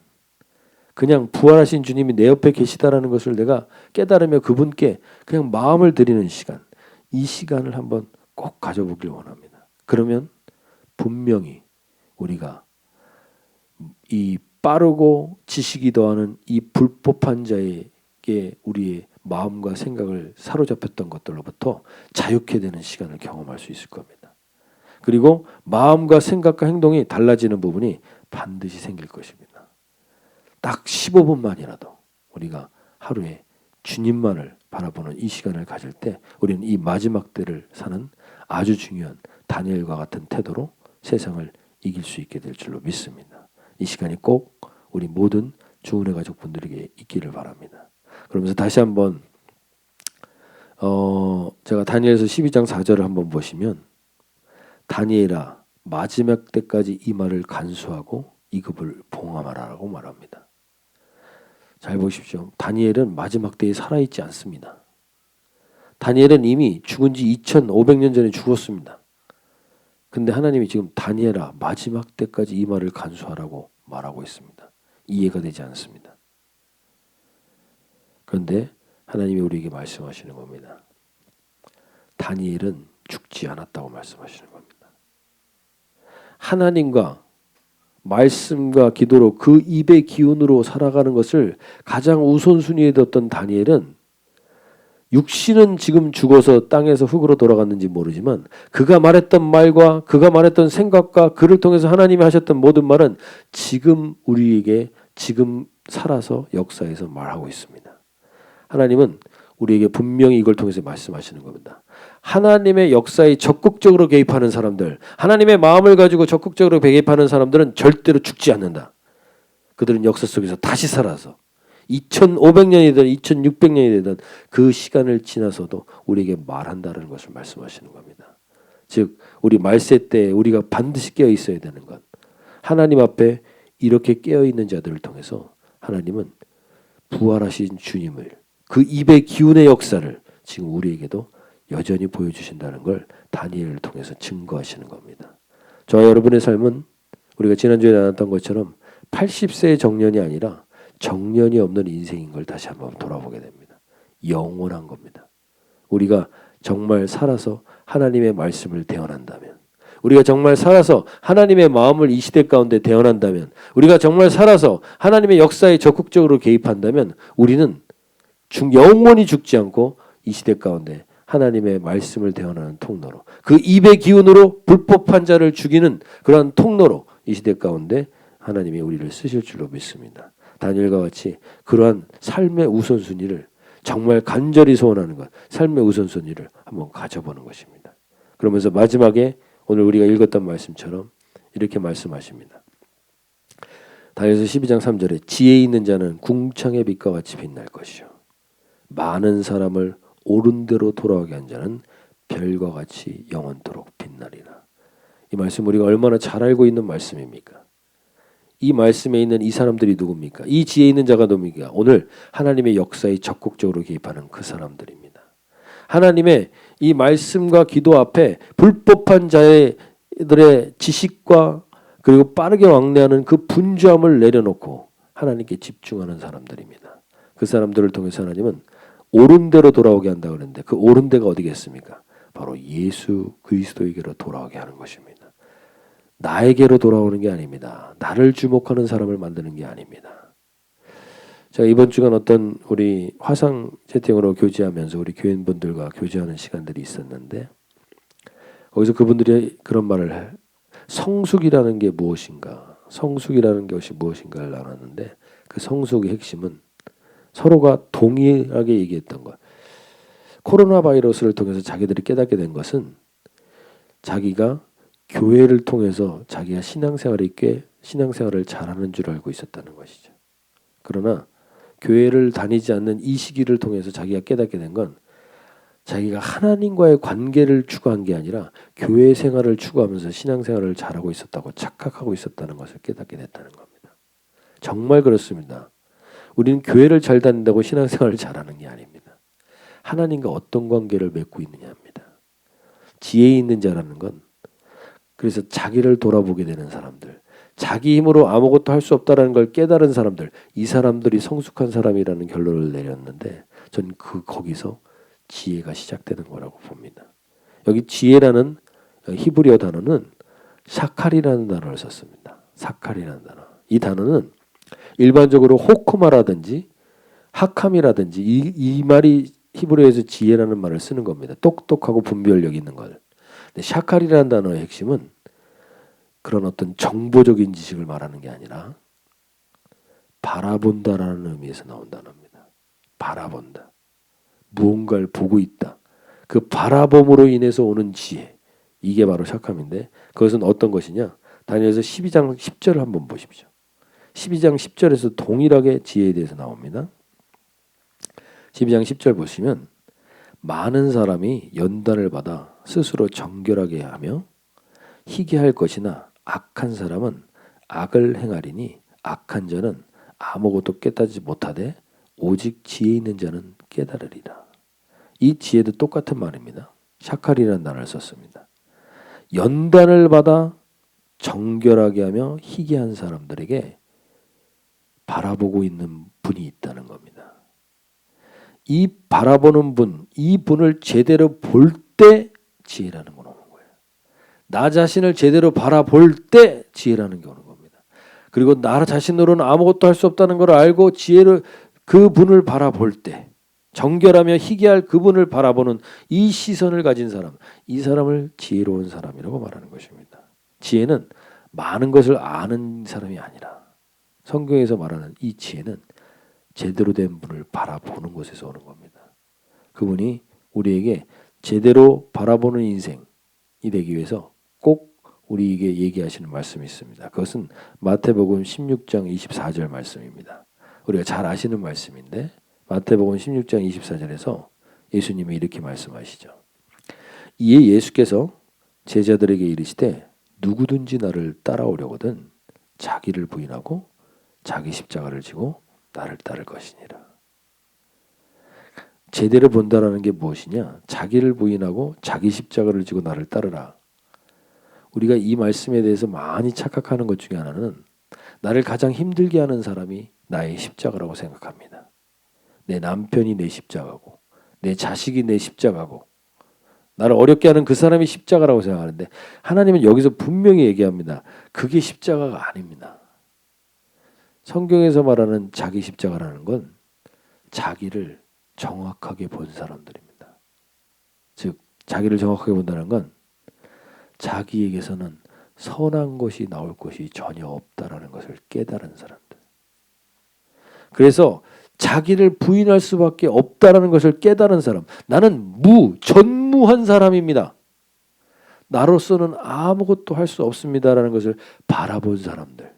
Speaker 1: 그냥 부활하신 주님이 내 옆에 계시다라는 것을 내가 깨달으며 그분께 그냥 마음을 드리는 시간, 이 시간을 한번 꼭 가져보길 원합니다. 그러면 분명히 우리가 이 빠르고 지식이 더하는 이 불법한 자에게 우리의 마음과 생각을 사로잡혔던 것들로부터 자유케 되는 시간을 경험할 수 있을 겁니다. 그리고 마음과 생각과 행동이 달라지는 부분이 반드시 생길 것입니다. 딱 15분만이라도 우리가 하루에 주님만을 바라보는 이 시간을 가질 때 우리는 이 마지막 때를 사는 아주 중요한 다니엘과 같은 태도로 세상을 이길 수 있게 될 줄로 믿습니다. 이 시간이 꼭 우리 모든 주은혜 가족분들에게 있기를 바랍니다. 그러면서 다시 한번 제가 다니엘서 12장 4절을 한번 보시면 다니엘아 마지막 때까지 이 말을 간수하고 이급을 봉함하라라고 말합니다. 잘 보십시오. 다니엘은 마지막 때에 살아있지 않습니다. 다니엘은 이미 죽은 지 2500년 전에 죽었습니다. 근데 하나님이 지금 다니엘아 마지막 때까지 이 말을 간수하라고 말하고 있습니다. 이해가 되지 않습니다. 그런데 하나님이 우리에게 말씀하시는 겁니다. 다니엘은 죽지 않았다고 말씀하시는 겁니다. 하나님과 말씀과 기도로 그 입의 기운으로 살아가는 것을 가장 우선순위에 뒀던 다니엘은 육신은 지금 죽어서 땅에서 흙으로 돌아갔는지 모르지만 그가 말했던 말과 그가 말했던 생각과 그를 통해서 하나님이 하셨던 모든 말은 지금 우리에게 지금 살아서 역사에서 말하고 있습니다. 하나님은 우리에게 분명히 이걸 통해서 말씀하시는 겁니다. 하나님의 역사에 적극적으로 개입하는 사람들, 하나님의 마음을 가지고 적극적으로 개입하는 사람들은 절대로 죽지 않는다. 그들은 역사 속에서 다시 살아서 2500년이 되든 2600년이 되든 그 시간을 지나서도 우리에게 말한다는 것을 말씀하시는 겁니다. 즉 우리 말세 때 우리가 반드시 깨어 있어야 되는 것, 하나님 앞에 이렇게 깨어 있는 자들을 통해서 하나님은 부활하신 주님을, 그 입의 기운의 역사를 지금 우리에게도 여전히 보여주신다는 걸 다니엘을 통해서 증거하시는 겁니다. 저와 여러분의 삶은 우리가 지난주에 나눴던 것처럼 80세의 정년이 아니라 정년이 없는 인생인 걸 다시 한번 돌아보게 됩니다. 영원한 겁니다. 우리가 정말 살아서 하나님의 말씀을 대언한다면, 우리가 정말 살아서 하나님의 마음을 이 시대 가운데 대언한다면, 우리가 정말 살아서 하나님의 역사에 적극적으로 개입한다면 우리는 영원히 죽지 않고 이 시대 가운데 하나님의 말씀을 대언하는 통로로, 그 입의 기운으로 불법한 자를 죽이는 그러한 통로로 이 시대 가운데 하나님이 우리를 쓰실 줄로 믿습니다. 다니엘과 같이 그러한 삶의 우선순위를 정말 간절히 소원하는 것, 삶의 우선순위를 한번 가져보는 것입니다. 그러면서 마지막에 오늘 우리가 읽었던 말씀처럼 이렇게 말씀하십니다. 다니엘서 12장 3절에 지혜 있는 자는 궁창의 빛과 같이 빛날 것이요 많은 사람을 옳은 대로 돌아가게 한 자는 별과 같이 영원토록 빛나리라. 이 말씀 우리가 얼마나 잘 알고 있는 말씀입니까? 이 말씀에 있는 이 사람들이 누굽니까? 이 지혜 있는 자가 누굽니까? 오늘 하나님의 역사에 적극적으로 개입하는 그 사람들입니다. 하나님의 이 말씀과 기도 앞에 불법한 자들의 지식과 그리고 빠르게 왕래하는 그 분주함을 내려놓고 하나님께 집중하는 사람들입니다. 그 사람들을 통해서 하나님은 옳은 대로 돌아오게 한다고 그랬는데 그 옳은 데가 어디겠습니까? 바로 예수 그리스도에게로 돌아오게 하는 것입니다. 나에게로 돌아오는 게 아닙니다. 나를 주목하는 사람을 만드는 게 아닙니다. 제가 이번 주간 어떤 우리 화상 채팅으로 교제하면서 우리 교인분들과 교제하는 시간들이 있었는데 거기서 그분들이 그런 말을 해요. 성숙이라는 게 무엇인가? 성숙이라는 것이 무엇인가를 나눴는데 그 성숙의 핵심은 서로가 동일하게 얘기했던 것. 코로나 바이러스를 통해서 자기들이 깨닫게 된 것은 자기가 교회를 통해서 자기가 신앙생활을 잘하는 줄 알고 있었다는 것이죠. 그러나 교회를 다니지 않는 이 시기를 통해서 자기가 깨닫게 된 건 자기가 하나님과의 관계를 추구한 게 아니라 교회 생활을 추구하면서 신앙생활을 잘하고 있었다고 착각하고 있었다는 것을 깨닫게 됐다는 겁니다. 정말 그렇습니다. 우리는 교회를 잘 다닌다고 신앙생활을 잘하는 게 아닙니다. 하나님과 어떤 관계를 맺고 있느냐입니다. 지혜 있는 자라는 건 그래서 자기를 돌아보게 되는 사람들, 자기 힘으로 아무것도 할 수 없다는 걸 깨달은 사람들, 이 사람들이 성숙한 사람이라는 결론을 내렸는데 전 거기서 지혜가 시작되는 거라고 봅니다. 여기 지혜라는 히브리어 단어는 샤칼이라는 단어를 썼습니다. 샤칼이라는 단어. 이 단어는 일반적으로 호크마라든지 하캄이라든지 이 말이 히브리어에서 지혜라는 말을 쓰는 겁니다. 똑똑하고 분별력 있는 걸. 근데 샤칼이라는 단어의 핵심은 그런 어떤 정보적인 지식을 말하는 게 아니라 바라본다라는 의미에서 나온 단어입니다. 바라본다. 무언가를 보고 있다. 그 바라봄으로 인해서 오는 지혜. 이게 바로 샤캄인데 그것은 어떤 것이냐? 다니엘서 12장 10절을 한번 보십시오. 12장 10절에서 동일하게 지혜에 대해서 나옵니다. 12장 10절 보시면 많은 사람이 연단을 받아 스스로 정결하게 하며 희귀할 것이나 악한 사람은 악을 행하리니 악한 자는 아무것도 깨닫지 못하되 오직 지혜 있는 자는 깨달으리라. 이 지혜도 똑같은 말입니다. 샤칼이라는 단어를 썼습니다. 연단을 받아 정결하게 하며 희귀한 사람들에게 바라보고 있는 분이 있다는 겁니다. 이 바라보는 분, 이 분을 제대로 볼 때 지혜라는 건 오는 거예요. 나 자신을 제대로 바라볼 때 지혜라는 게 오는 겁니다. 그리고 나 자신으로는 아무것도 할 수 없다는 걸 알고 지혜를 그 분을 바라볼 때 정결하며 희귀할 그분을 바라보는 이 시선을 가진 사람, 이 사람을 지혜로운 사람이라고 말하는 것입니다. 지혜는 많은 것을 아는 사람이 아니라 성경에서 말하는 이 지혜는 제대로 된 분을 바라보는 것에서 오는 겁니다. 그분이 우리에게 제대로 바라보는 인생이 되기 위해서 꼭 우리에게 얘기하시는 말씀이 있습니다. 그것은 마태복음 16장 24절 말씀입니다. 우리가 잘 아시는 말씀인데 마태복음 16장 24절에서 예수님이 이렇게 말씀하시죠. 이에 예수께서 제자들에게 이르시되 누구든지 나를 따라오려거든 자기를 부인하고 자기 십자가를 지고 나를 따를 것이니라. 제대로 본다라는 게 무엇이냐? 자기를 부인하고 자기 십자가를 지고 나를 따르라. 우리가 이 말씀에 대해서 많이 착각하는 것 중에 하나는 나를 가장 힘들게 하는 사람이 나의 십자가라고 생각합니다. 내 남편이 내 십자가고 내 자식이 내 십자가고 나를 어렵게 하는 그 사람이 십자가라고 생각하는데 하나님은 여기서 분명히 얘기합니다. 그게 십자가가 아닙니다. 성경에서 말하는 자기 십자가라는 건 자기를 정확하게 본 사람들입니다. 즉 자기를 정확하게 본다는 건 자기에게서는 선한 것이 나올 것이 전혀 없다라는 것을 깨달은 사람들. 그래서 자기를 부인할 수밖에 없다라는 것을 깨달은 사람. 나는 전무한 사람입니다. 나로서는 아무것도 할 수 없습니다라는 것을 바라본 사람들.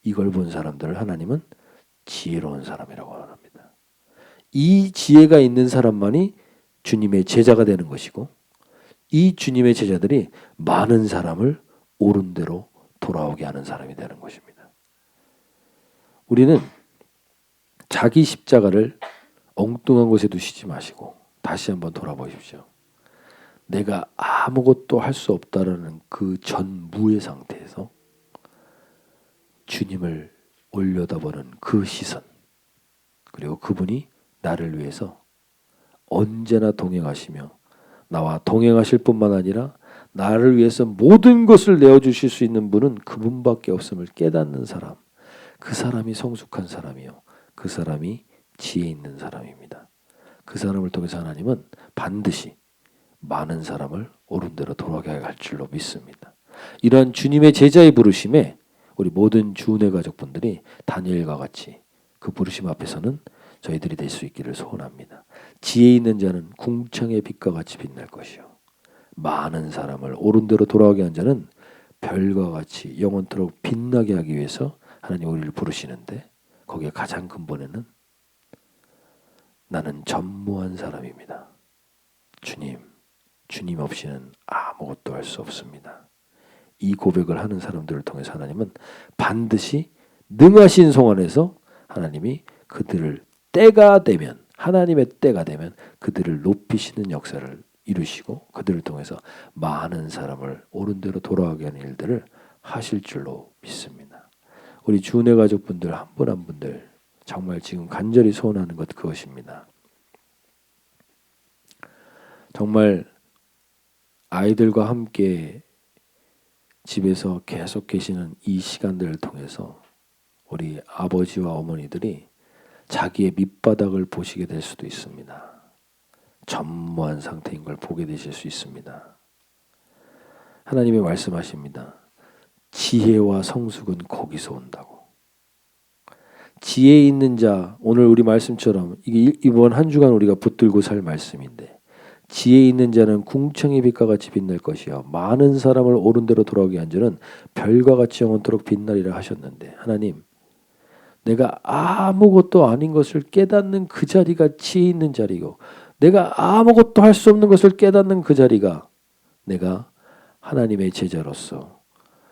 Speaker 1: 이걸 본 사람들을 하나님은 지혜로운 사람이라고 합니다. 이 지혜가 있는 사람만이 주님의 제자가 되는 것이고 이 주님의 제자들이 많은 사람을 옳은 대로 돌아오게 하는 사람이 되는 것입니다. 우리는 자기 십자가를 엉뚱한 곳에 두시지 마시고 다시 한번 돌아보십시오. 내가 아무것도 할 수 없다라는 그 전무의 상태에서 주님을 올려다보는 그 시선, 그리고 그분이 나를 위해서 언제나 동행하시며 나와 동행하실 뿐만 아니라 나를 위해서 모든 것을 내어주실 수 있는 분은 그분밖에 없음을 깨닫는 사람, 그 사람이 성숙한 사람이요, 그 사람이 지혜 있는 사람입니다. 그 사람을 통해서 하나님은 반드시 많은 사람을 옳은 대로 돌아가게 할 줄로 믿습니다. 이러한 주님의 제자의 부르심에 우리 모든 주은혜 가족분들이 다니엘과 같이 그 부르심 앞에서는 저희들이 될 수 있기를 소원합니다. 지혜 있는 자는 궁창의 빛과 같이 빛날 것이요 많은 사람을 옳은 대로 돌아가게 한 자는 별과 같이 영원토록 빛나게 하기 위해서 하나님 우리를 부르시는데 거기에 가장 근본에는 나는 전무한 사람입니다. 주님 없이는 아무것도 할 수 없습니다. 이 고백을 하는 사람들을 통해서 하나님은 반드시 능하신 송 안에서 하나님이 그들을 때가 되면 하나님의 때가 되면 그들을 높이시는 역사를 이루시고 그들을 통해서 많은 사람을 옳은 대로 돌아가게 하는 일들을 하실 줄로 믿습니다. 우리 주은혜 가족분들 한 분 한 분들 정말 지금 간절히 소원하는 것 그것입니다. 정말 아이들과 함께 집에서 계속 계시는 이 시간들을 통해서 우리 아버지와 어머니들이 자기의 밑바닥을 보시게 될 수도 있습니다. 전무한 상태인 걸 보게 되실 수 있습니다. 하나님이 말씀하십니다. 지혜와 성숙은 거기서 온다고. 지혜 있는 자, 오늘 우리 말씀처럼 이게 이번 한 주간 우리가 붙들고 살 말씀인데 지혜 있는 자는 궁창의 빛과 같이 빛날 것이요 많은 사람을 옳은 대로 돌아오게 한 자는 별과 같이 영원토록 빛나리라 하셨는데 하나님, 내가 아무것도 아닌 것을 깨닫는 그 자리가 지혜 있는 자리고 내가 아무것도 할 수 없는 것을 깨닫는 그 자리가 내가 하나님의 제자로서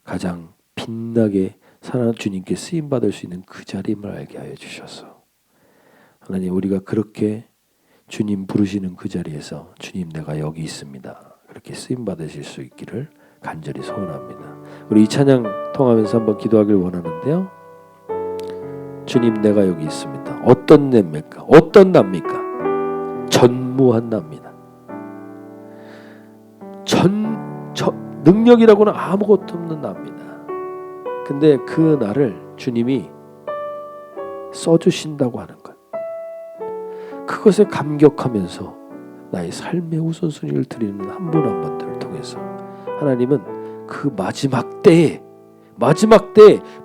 Speaker 1: 가장 빛나게 사랑하는 주님께 쓰임받을 수 있는 그 자리임을 알게 하여 주셔서 하나님, 우리가 그렇게 주님 부르시는 그 자리에서 주님 내가 여기 있습니다, 그렇게 쓰임받으실 수 있기를 간절히 소원합니다. 우리 이 찬양 통하면서 한번 기도하길 원하는데요. 주님 내가 여기 있습니다. 어떤 납니까? 어떤 납니까? 전무한 납니다. 능력이라고는 아무것도 없는 납니다. 근데 그 나를 주님이 써주신다고 하는 것, 그것에 감격하면서 나의 삶의 우선순위를 드리는 한 분 한 분들을 통해서 하나님은 그 마지막 때에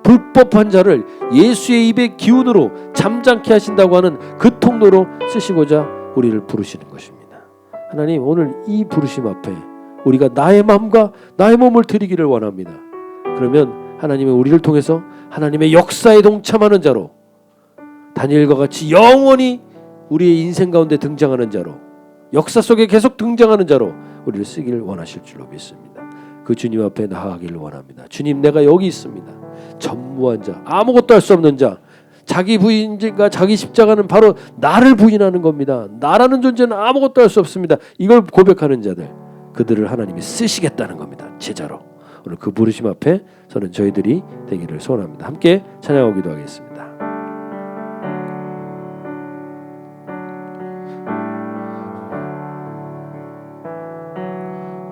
Speaker 1: 불법한 자를 예수의 입의 기운으로 잠잠케 하신다고 하는 그 통로로 쓰시고자 우리를 부르시는 것입니다. 하나님, 오늘 이 부르심 앞에 우리가 나의 마음과 나의 몸을 드리기를 원합니다. 그러면 하나님은 우리를 통해서 하나님의 역사에 동참하는 자로 다니엘과 같이 영원히 우리의 인생 가운데 등장하는 자로, 역사 속에 계속 등장하는 자로 우리를 쓰기를 원하실 줄로 믿습니다. 그 주님 앞에 나아가기를 원합니다. 주님, 내가 여기 있습니다. 전무한 자, 아무것도 할 수 없는 자, 자기 부인과 자기 십자가는 바로 나를 부인하는 겁니다. 나라는 존재는 아무것도 할 수 없습니다. 이걸 고백하는 자들, 그들을 하나님이 쓰시겠다는 겁니다. 제자로. 오늘 그 부르심 앞에 저는 저희들이 되기를 소원합니다. 함께 찬양하고 기도하겠습니다.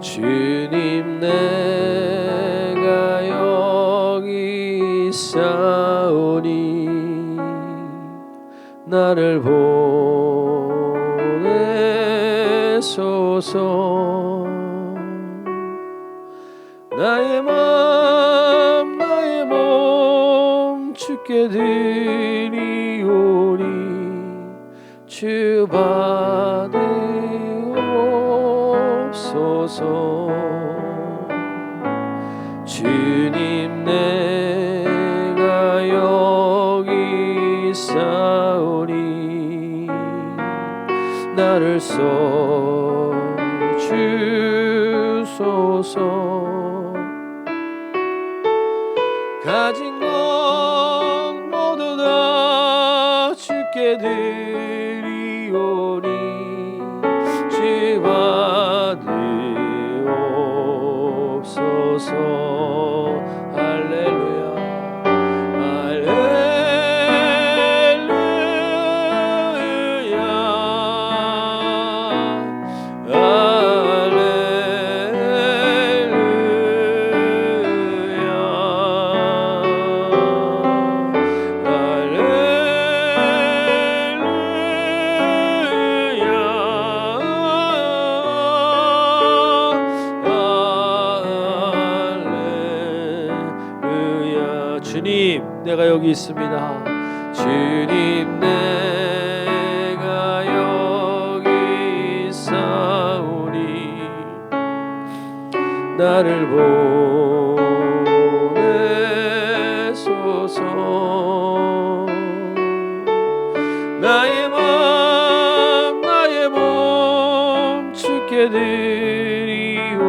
Speaker 1: 주님, 내가 여기 있사오니 나를 보내소서. 나의 맘 나의 몸 주께 드리오니 주 받으옵소서. 주님, 내가 여기 있사오니 나를 써주소서. 가진 것 모두 다 주께 드리오니 주 받으옵소서. 할렐루야 주님, 내가 여기 있습니다. 주님, 내가 여기 있사오니 나를 보내소서. 나의 맘 나의 몸 주께 드리오니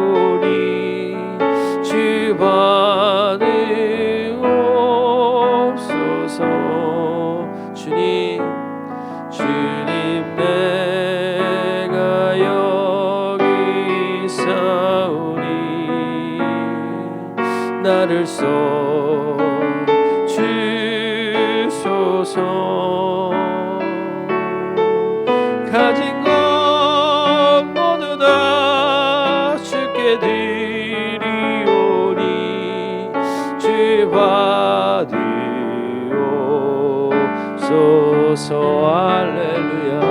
Speaker 1: 주 받으옵소서. 주님, 주님, 내가 여기 있사오니 나를 써주소서. 가진 것 모두 다 주께 드리오니 주 받으옵소서. 할렐루야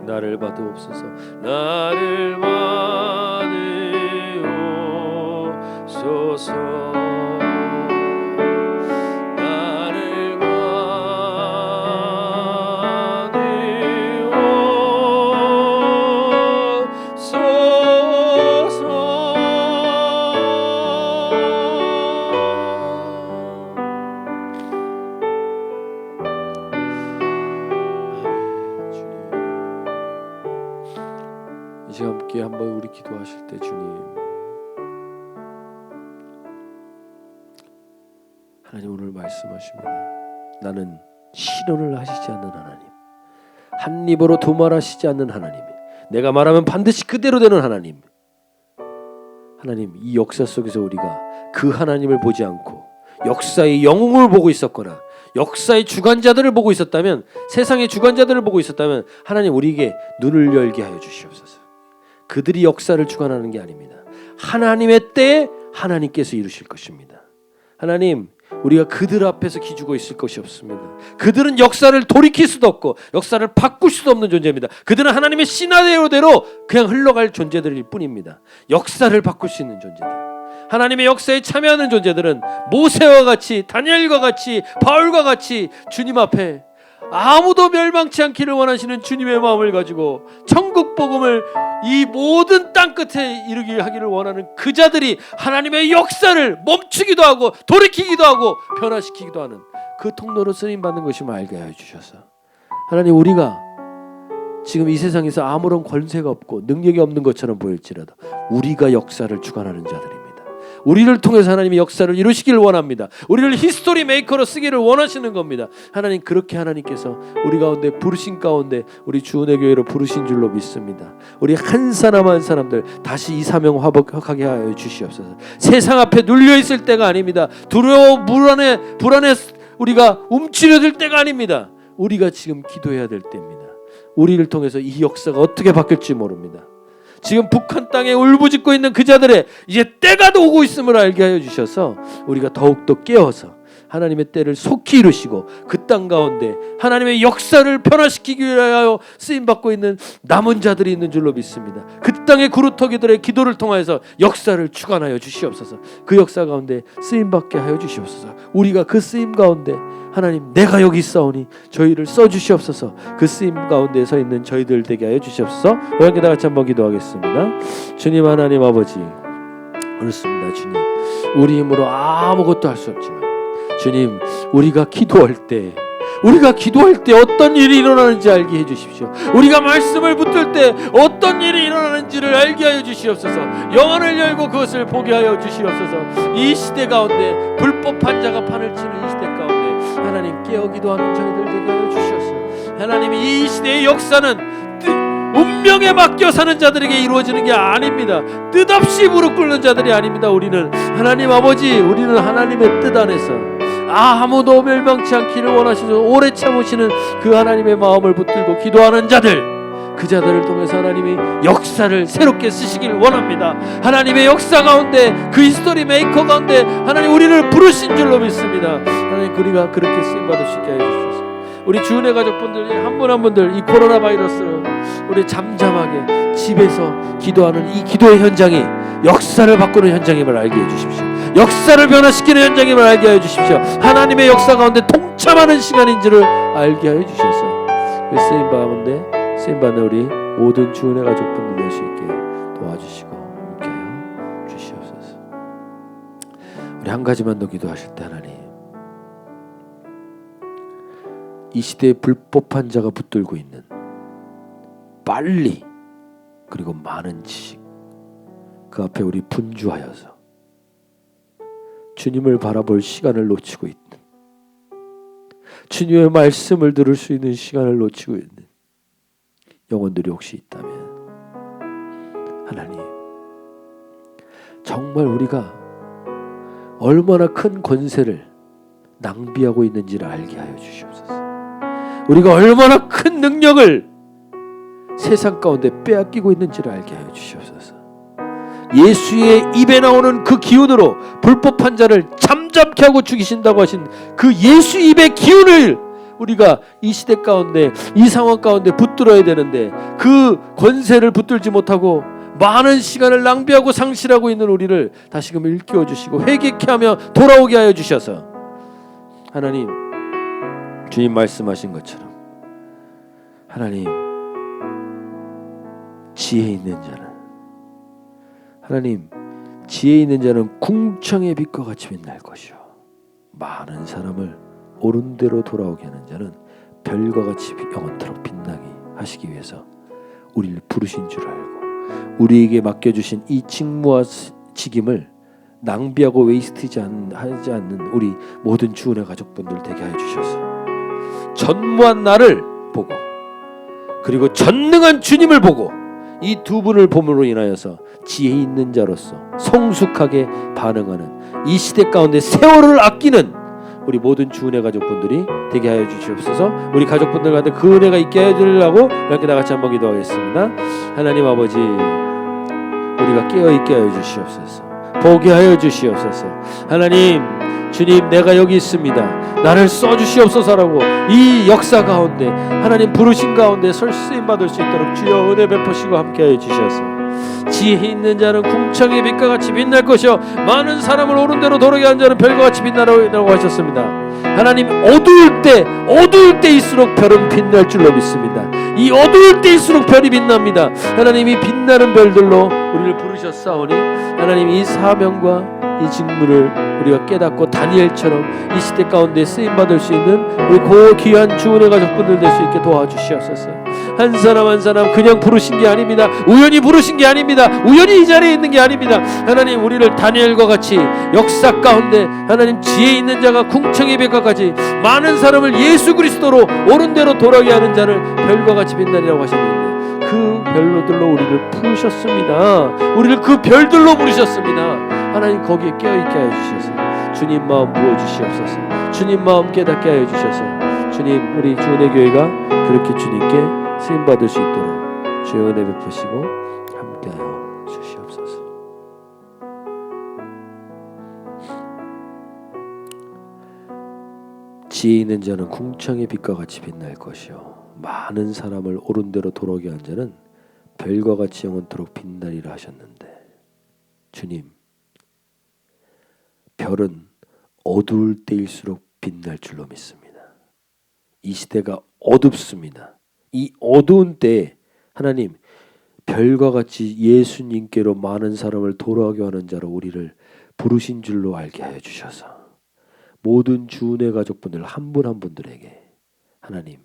Speaker 1: 나를 받으옵소서. 나를 받으옵소서. 나를 이제 함께 한번 우리 기도하실 때 주님, 하나님 오늘 말씀하십니다. 나는 실언을 하시지 않는 하나님, 한 입으로 두말하시지 않는 하나님, 내가 말하면 반드시 그대로 되는 하나님. 하나님, 이 역사 속에서 우리가 그 하나님을 보지 않고 역사의 영웅을 보고 있었거나 역사의 주관자들을 보고 있었다면, 세상의 주관자들을 보고 있었다면 하나님 우리에게 눈을 열게 하여 주시옵소서. 그들이 역사를 주관하는 게 아닙니다. 하나님의 때에 하나님께서 이루실 것입니다. 하나님, 우리가 그들 앞에서 기죽어 있을 것이 없습니다. 그들은 역사를 돌이킬 수도 없고 역사를 바꿀 수도 없는 존재입니다. 그들은 하나님의 시나리오대로 그냥 흘러갈 존재들일 뿐입니다. 역사를 바꿀 수 있는 존재들, 하나님의 역사에 참여하는 존재들은 모세와 같이, 다니엘과 같이, 바울과 같이 주님 앞에 아무도 멸망치 않기를 원하시는 주님의 마음을 가지고 천국 복음을 이 모든 땅 끝에 이르게 하기를 원하는 그 자들이 하나님의 역사를 멈추기도 하고 돌이키기도 하고 변화시키기도 하는 그 통로로 쓰임받는 것임을 알게 하여 주셔서, 하나님, 우리가 지금 이 세상에서 아무런 권세가 없고 능력이 없는 것처럼 보일지라도 우리가 역사를 주관하는 자들입니다. 우리를 통해서 하나님이 역사를 이루시기를 원합니다. 우리를 히스토리 메이커로 쓰기를 원하시는 겁니다. 하나님, 그렇게 하나님께서 우리 가운데 부르신 가운데 우리 주은혜 교회로 부르신 줄로 믿습니다. 우리 한 사람 한 사람들 다시 이 사명 화복하게 하여 주시옵소서. 세상 앞에 눌려 있을 때가 아닙니다. 두려워 불안해 우리가 움츠려들 때가 아닙니다. 우리가 지금 기도해야 될 때입니다. 우리를 통해서 이 역사가 어떻게 바뀔지 모릅니다. 지금 북한 땅에 울부짖고 있는 그 자들의 이제 때가 오고 있음을 알게 하여 주셔서 우리가 더욱더 깨어서 하나님의 때를 속히 이루시고 그 땅 가운데 하나님의 역사를 변화시키기 위하여 쓰임받고 있는 남은 자들이 있는 줄로 믿습니다. 그 땅의 구루터기들의 기도를 통하여서 역사를 주관하여 주시옵소서. 그 역사 가운데 쓰임받게 하여 주시옵소서. 우리가 그 쓰임 가운데 하나님, 내가 여기 있사오니 저희를 써주시옵소서. 그 쓰임 가운데 서 있는 저희들 되게 하여 주시옵소서. 우리 함께 다 같이 한번 기도하겠습니다. 주님 하나님 아버지, 그렇습니다. 주님, 우리 힘으로 아무것도 할 수 없지만 주님, 우리가 기도할 때 어떤 일이 일어나는지 알게 해주십시오. 우리가 말씀을 붙들 때 어떤 일이 일어나는지를 알게 하여 주시옵소서. 영안을 열고 그것을 보게 하여 주시옵소서. 이 시대 가운데 불법한 자가 판을 치는 이 시대 가운데 하나님, 깨어 기도하는 저희들 되게 하여 주시옵소서. 하나님이 이 시대의 역사는 운명에 맡겨 사는 자들에게 이루어지는 게 아닙니다. 뜻없이 무릎 꿇는 자들이 아닙니다. 우리는 하나님 아버지, 우리는 하나님의 뜻 안에서 아무도 멸망치 않기를 원하시는 오래 참으시는 그 하나님의 마음을 붙들고 기도하는 자들, 그 자들을 통해서 하나님이 역사를 새롭게 쓰시길 원합니다. 하나님의 역사 가운데, 그 히스토리 메이커 가운데 하나님 우리를 부르신 줄로 믿습니다. 하나님, 우리가 그렇게 쓰임받을 수 있게 해주셔서 우리 주은혜 가족분들이 한 분 한 분들 이 코로나 바이러스로 우리 잠잠하게 집에서 기도하는 이 기도의 현장이 역사를 바꾸는 현장임을 알게 해주십시오. 역사를 변화시키는 현장임을 알게 하여 주십시오. 하나님의 역사 가운데 동참하는 시간인지를 알게 하여 주셔서 그 쓰임받는 우리 모든 주은혜 가족분들 될 수 있게 도와주시고 함께 하여 주시옵소서. 우리 한 가지만 더 기도하실 때, 하나님, 이 시대에 불법한 자가 붙들고 있는 빨리 그리고 많은 지식, 그 앞에 우리 분주하여서 주님을 바라볼 시간을 놓치고 있는, 주님의 말씀을 들을 수 있는 시간을 놓치고 있는 영혼들이 혹시 있다면 하나님, 정말 우리가 얼마나 큰 권세를 낭비하고 있는지를 알게 하여 주시옵소서. 우리가 얼마나 큰 능력을 세상 가운데 빼앗기고 있는지를 알게 하여 주시옵소서. 예수의 입에 나오는 그 기운으로 불법한 자를 잠잠케 하고 죽이신다고 하신 그 예수 입의 기운을 우리가 이 시대 가운데, 이 상황 가운데 붙들어야 되는데 그 권세를 붙들지 못하고 많은 시간을 낭비하고 상실하고 있는 우리를 다시금 일깨워 주시고 회개케 하며 돌아오게 하여 주셔서, 하나님, 주님 말씀하신 것처럼 하나님, 지혜 있는 자는, 하나님, 지혜 있는 자는 궁창의 빛과 같이 빛날 것이요 많은 사람을 옳은 대로 돌아오게 하는 자는 별과 같이 영원토록 빛나게 하시기 위해서 우리를 부르신 줄 알고 우리에게 맡겨주신 이 직무와 직임을 낭비하고 웨이스트하지 않는 우리 모든 주은혜 가족분들 되게 하여 주셔서 전무한 나를 보고 그리고 전능한 주님을 보고 이 두 분을 봄으로 인하여서 지혜 있는 자로서 성숙하게 반응하는 이 시대 가운데 세월을 아끼는 우리 모든 주은혜 가족분들이 되게 하여 주시옵소서. 우리 가족분들 가운데 그 은혜가 있게 하여 주려고 이렇게 다 같이 한번 기도하겠습니다. 하나님 아버지, 우리가 깨어있게 하여 주시옵소서. 보게 하여 주시옵소서. 하나님, 주님, 내가 여기 있습니다. 나를 써주시옵소서라고 이 역사 가운데 하나님 부르신 가운데 설쓰임 받을 수 있도록 주여 은혜 베푸시고 함께하여 주셔서 지혜 있는 자는 궁창의 빛과 같이 빛날 것이요 많은 사람을 옳은 대로 도르게 한 자는 별과 같이 빛나라고 하셨습니다. 하나님, 어두울 때일수록 별은 빛날 줄로 믿습니다. 이 어두울 때일수록 별이 빛납니다. 하나님, 이 빛나는 별들로 우리를 부르셨사오니 하나님, 이 사명과 이 직무를 우리가 깨닫고 다니엘처럼 이 시대 가운데 쓰임받을 수 있는 우리 고귀한 주은혜 가족분들 될 수 있게 도와주시옵소서. 한 사람 한 사람 그냥 부르신 게 아닙니다. 우연히 부르신 게 아닙니다. 우연히 이 자리에 있는 게 아닙니다. 하나님, 우리를 다니엘과 같이 역사 가운데 하나님 지혜 있는 자가 궁창의 빛과까지 많은 사람을 예수 그리스도로 옳은 대로 돌아가게 하는 자를 별과 같이 빛나리라고 하셨는데 그 별로들로 우리를 부르셨습니다. 우리를 그 별들로 부르셨습니다. 하나님, 거기에 깨어있게 하여 주셔서 주님 마음 부어주시옵소서. 주님 마음 깨닫게 하여 주셔서 주님, 우리 주은혜 교회가 그렇게 주님께 쓰임받을 수 있도록 주의 은혜 베푸시고 함께하여 주시옵소서. 지혜 있는 자는 궁창의 빛과 같이 빛날 것이요 많은 사람을 옳은 대로 돌아오게 한 자는 별과 같이 영원토록 빛나리라 하셨는데, 주님, 별은 어두울 때일수록 빛날 줄로 믿습니다. 이 시대가 어둡습니다. 이 어두운 때에 하나님, 별과 같이 예수님께로 많은 사람을 돌아오게 하는 자로 우리를 부르신 줄로 알게 하여 주셔서 모든 주은혜 가족분들 한 분 한 분들에게 하나님,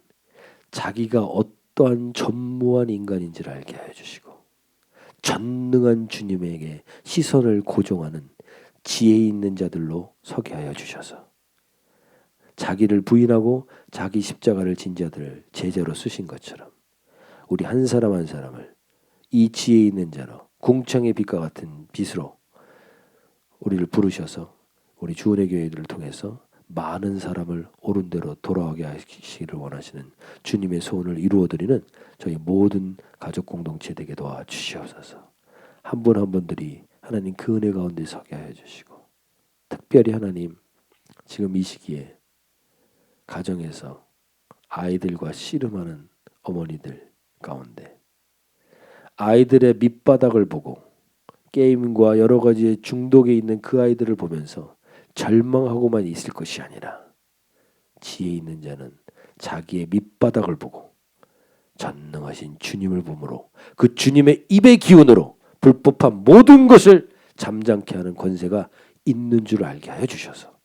Speaker 1: 자기가 어떠한 전무한 인간인지를 알게 하여 주시고 전능한 주님에게 시선을 고정하는 지혜 있는 자들로 서게 하여 주셔서 자기를 부인하고 자기 십자가를 진 자들을 제자로 쓰신 것처럼 우리 한 사람 한 사람을 이 지혜 있는 자로 궁창의 빛과 같은 빛으로 우리를 부르셔서 우리 주은혜 교회들을 통해서 많은 사람을 옳은 대로 돌아가게 하시기를 원하시는 주님의 소원을 이루어드리는 저희 모든 가족 공동체 되게 도와주시옵소서. 한 분 한 분들이 하나님 그 은혜 가운데 서게 하여 주시고, 특별히 하나님, 지금 이 시기에 가정에서 아이들과 씨름하는 어머니들 가운데 아이들의 밑바닥을 보고 게임과 여러 가지의 중독에 있는 그 아이들을 보면서 절망하고만 있을 것이 아니라 지혜 있는 자는 자기의 밑바닥을 보고 전능하신 주님을 보므로 그 주님의 입의 기운으로 불법한 모든 것을 잠잠케 하는 권세가 있는 줄 알게 하여 주셔서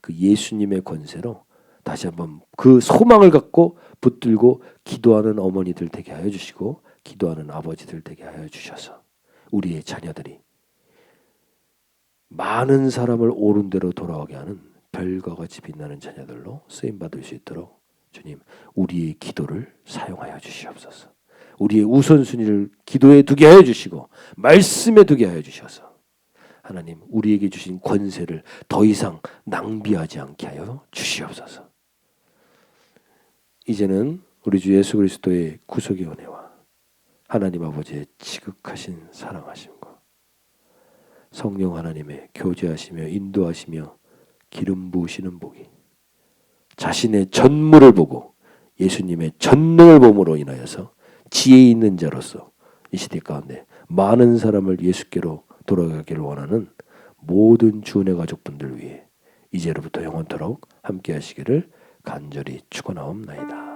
Speaker 1: 그 예수님의 권세로 다시 한번 그 소망을 갖고 붙들고 기도하는 어머니들 되게 하여 주시고 기도하는 아버지들 되게 하여 주셔서 우리의 자녀들이 많은 사람을 옳은 대로 돌아오게 하는 별과 같이 빛나는 자녀들로 쓰임받을 수 있도록 주님, 우리의 기도를 사용하여 주시옵소서. 우리의 우선순위를 기도에 두게 하여 주시고 말씀에 두게 하여 주셔서 하나님, 우리에게 주신 권세를 더 이상 낭비하지 않게 하여 주시옵소서. 이제는 우리 주 예수 그리스도의 구속의 은혜와 하나님 아버지의 지극하신 사랑하심과 성령 하나님의 교제하시며 인도하시며 기름 부으시는 복이 자신의 전무를 보고 예수님의 전능을 봄으로 인하여서 지혜 있는 자로서 이 시대 가운데 많은 사람을 예수께로 돌아가기를 원하는 모든 주은혜 가족분들 위해 이제로부터 영원토록 함께 하시기를 간절히 축원하옵나이다.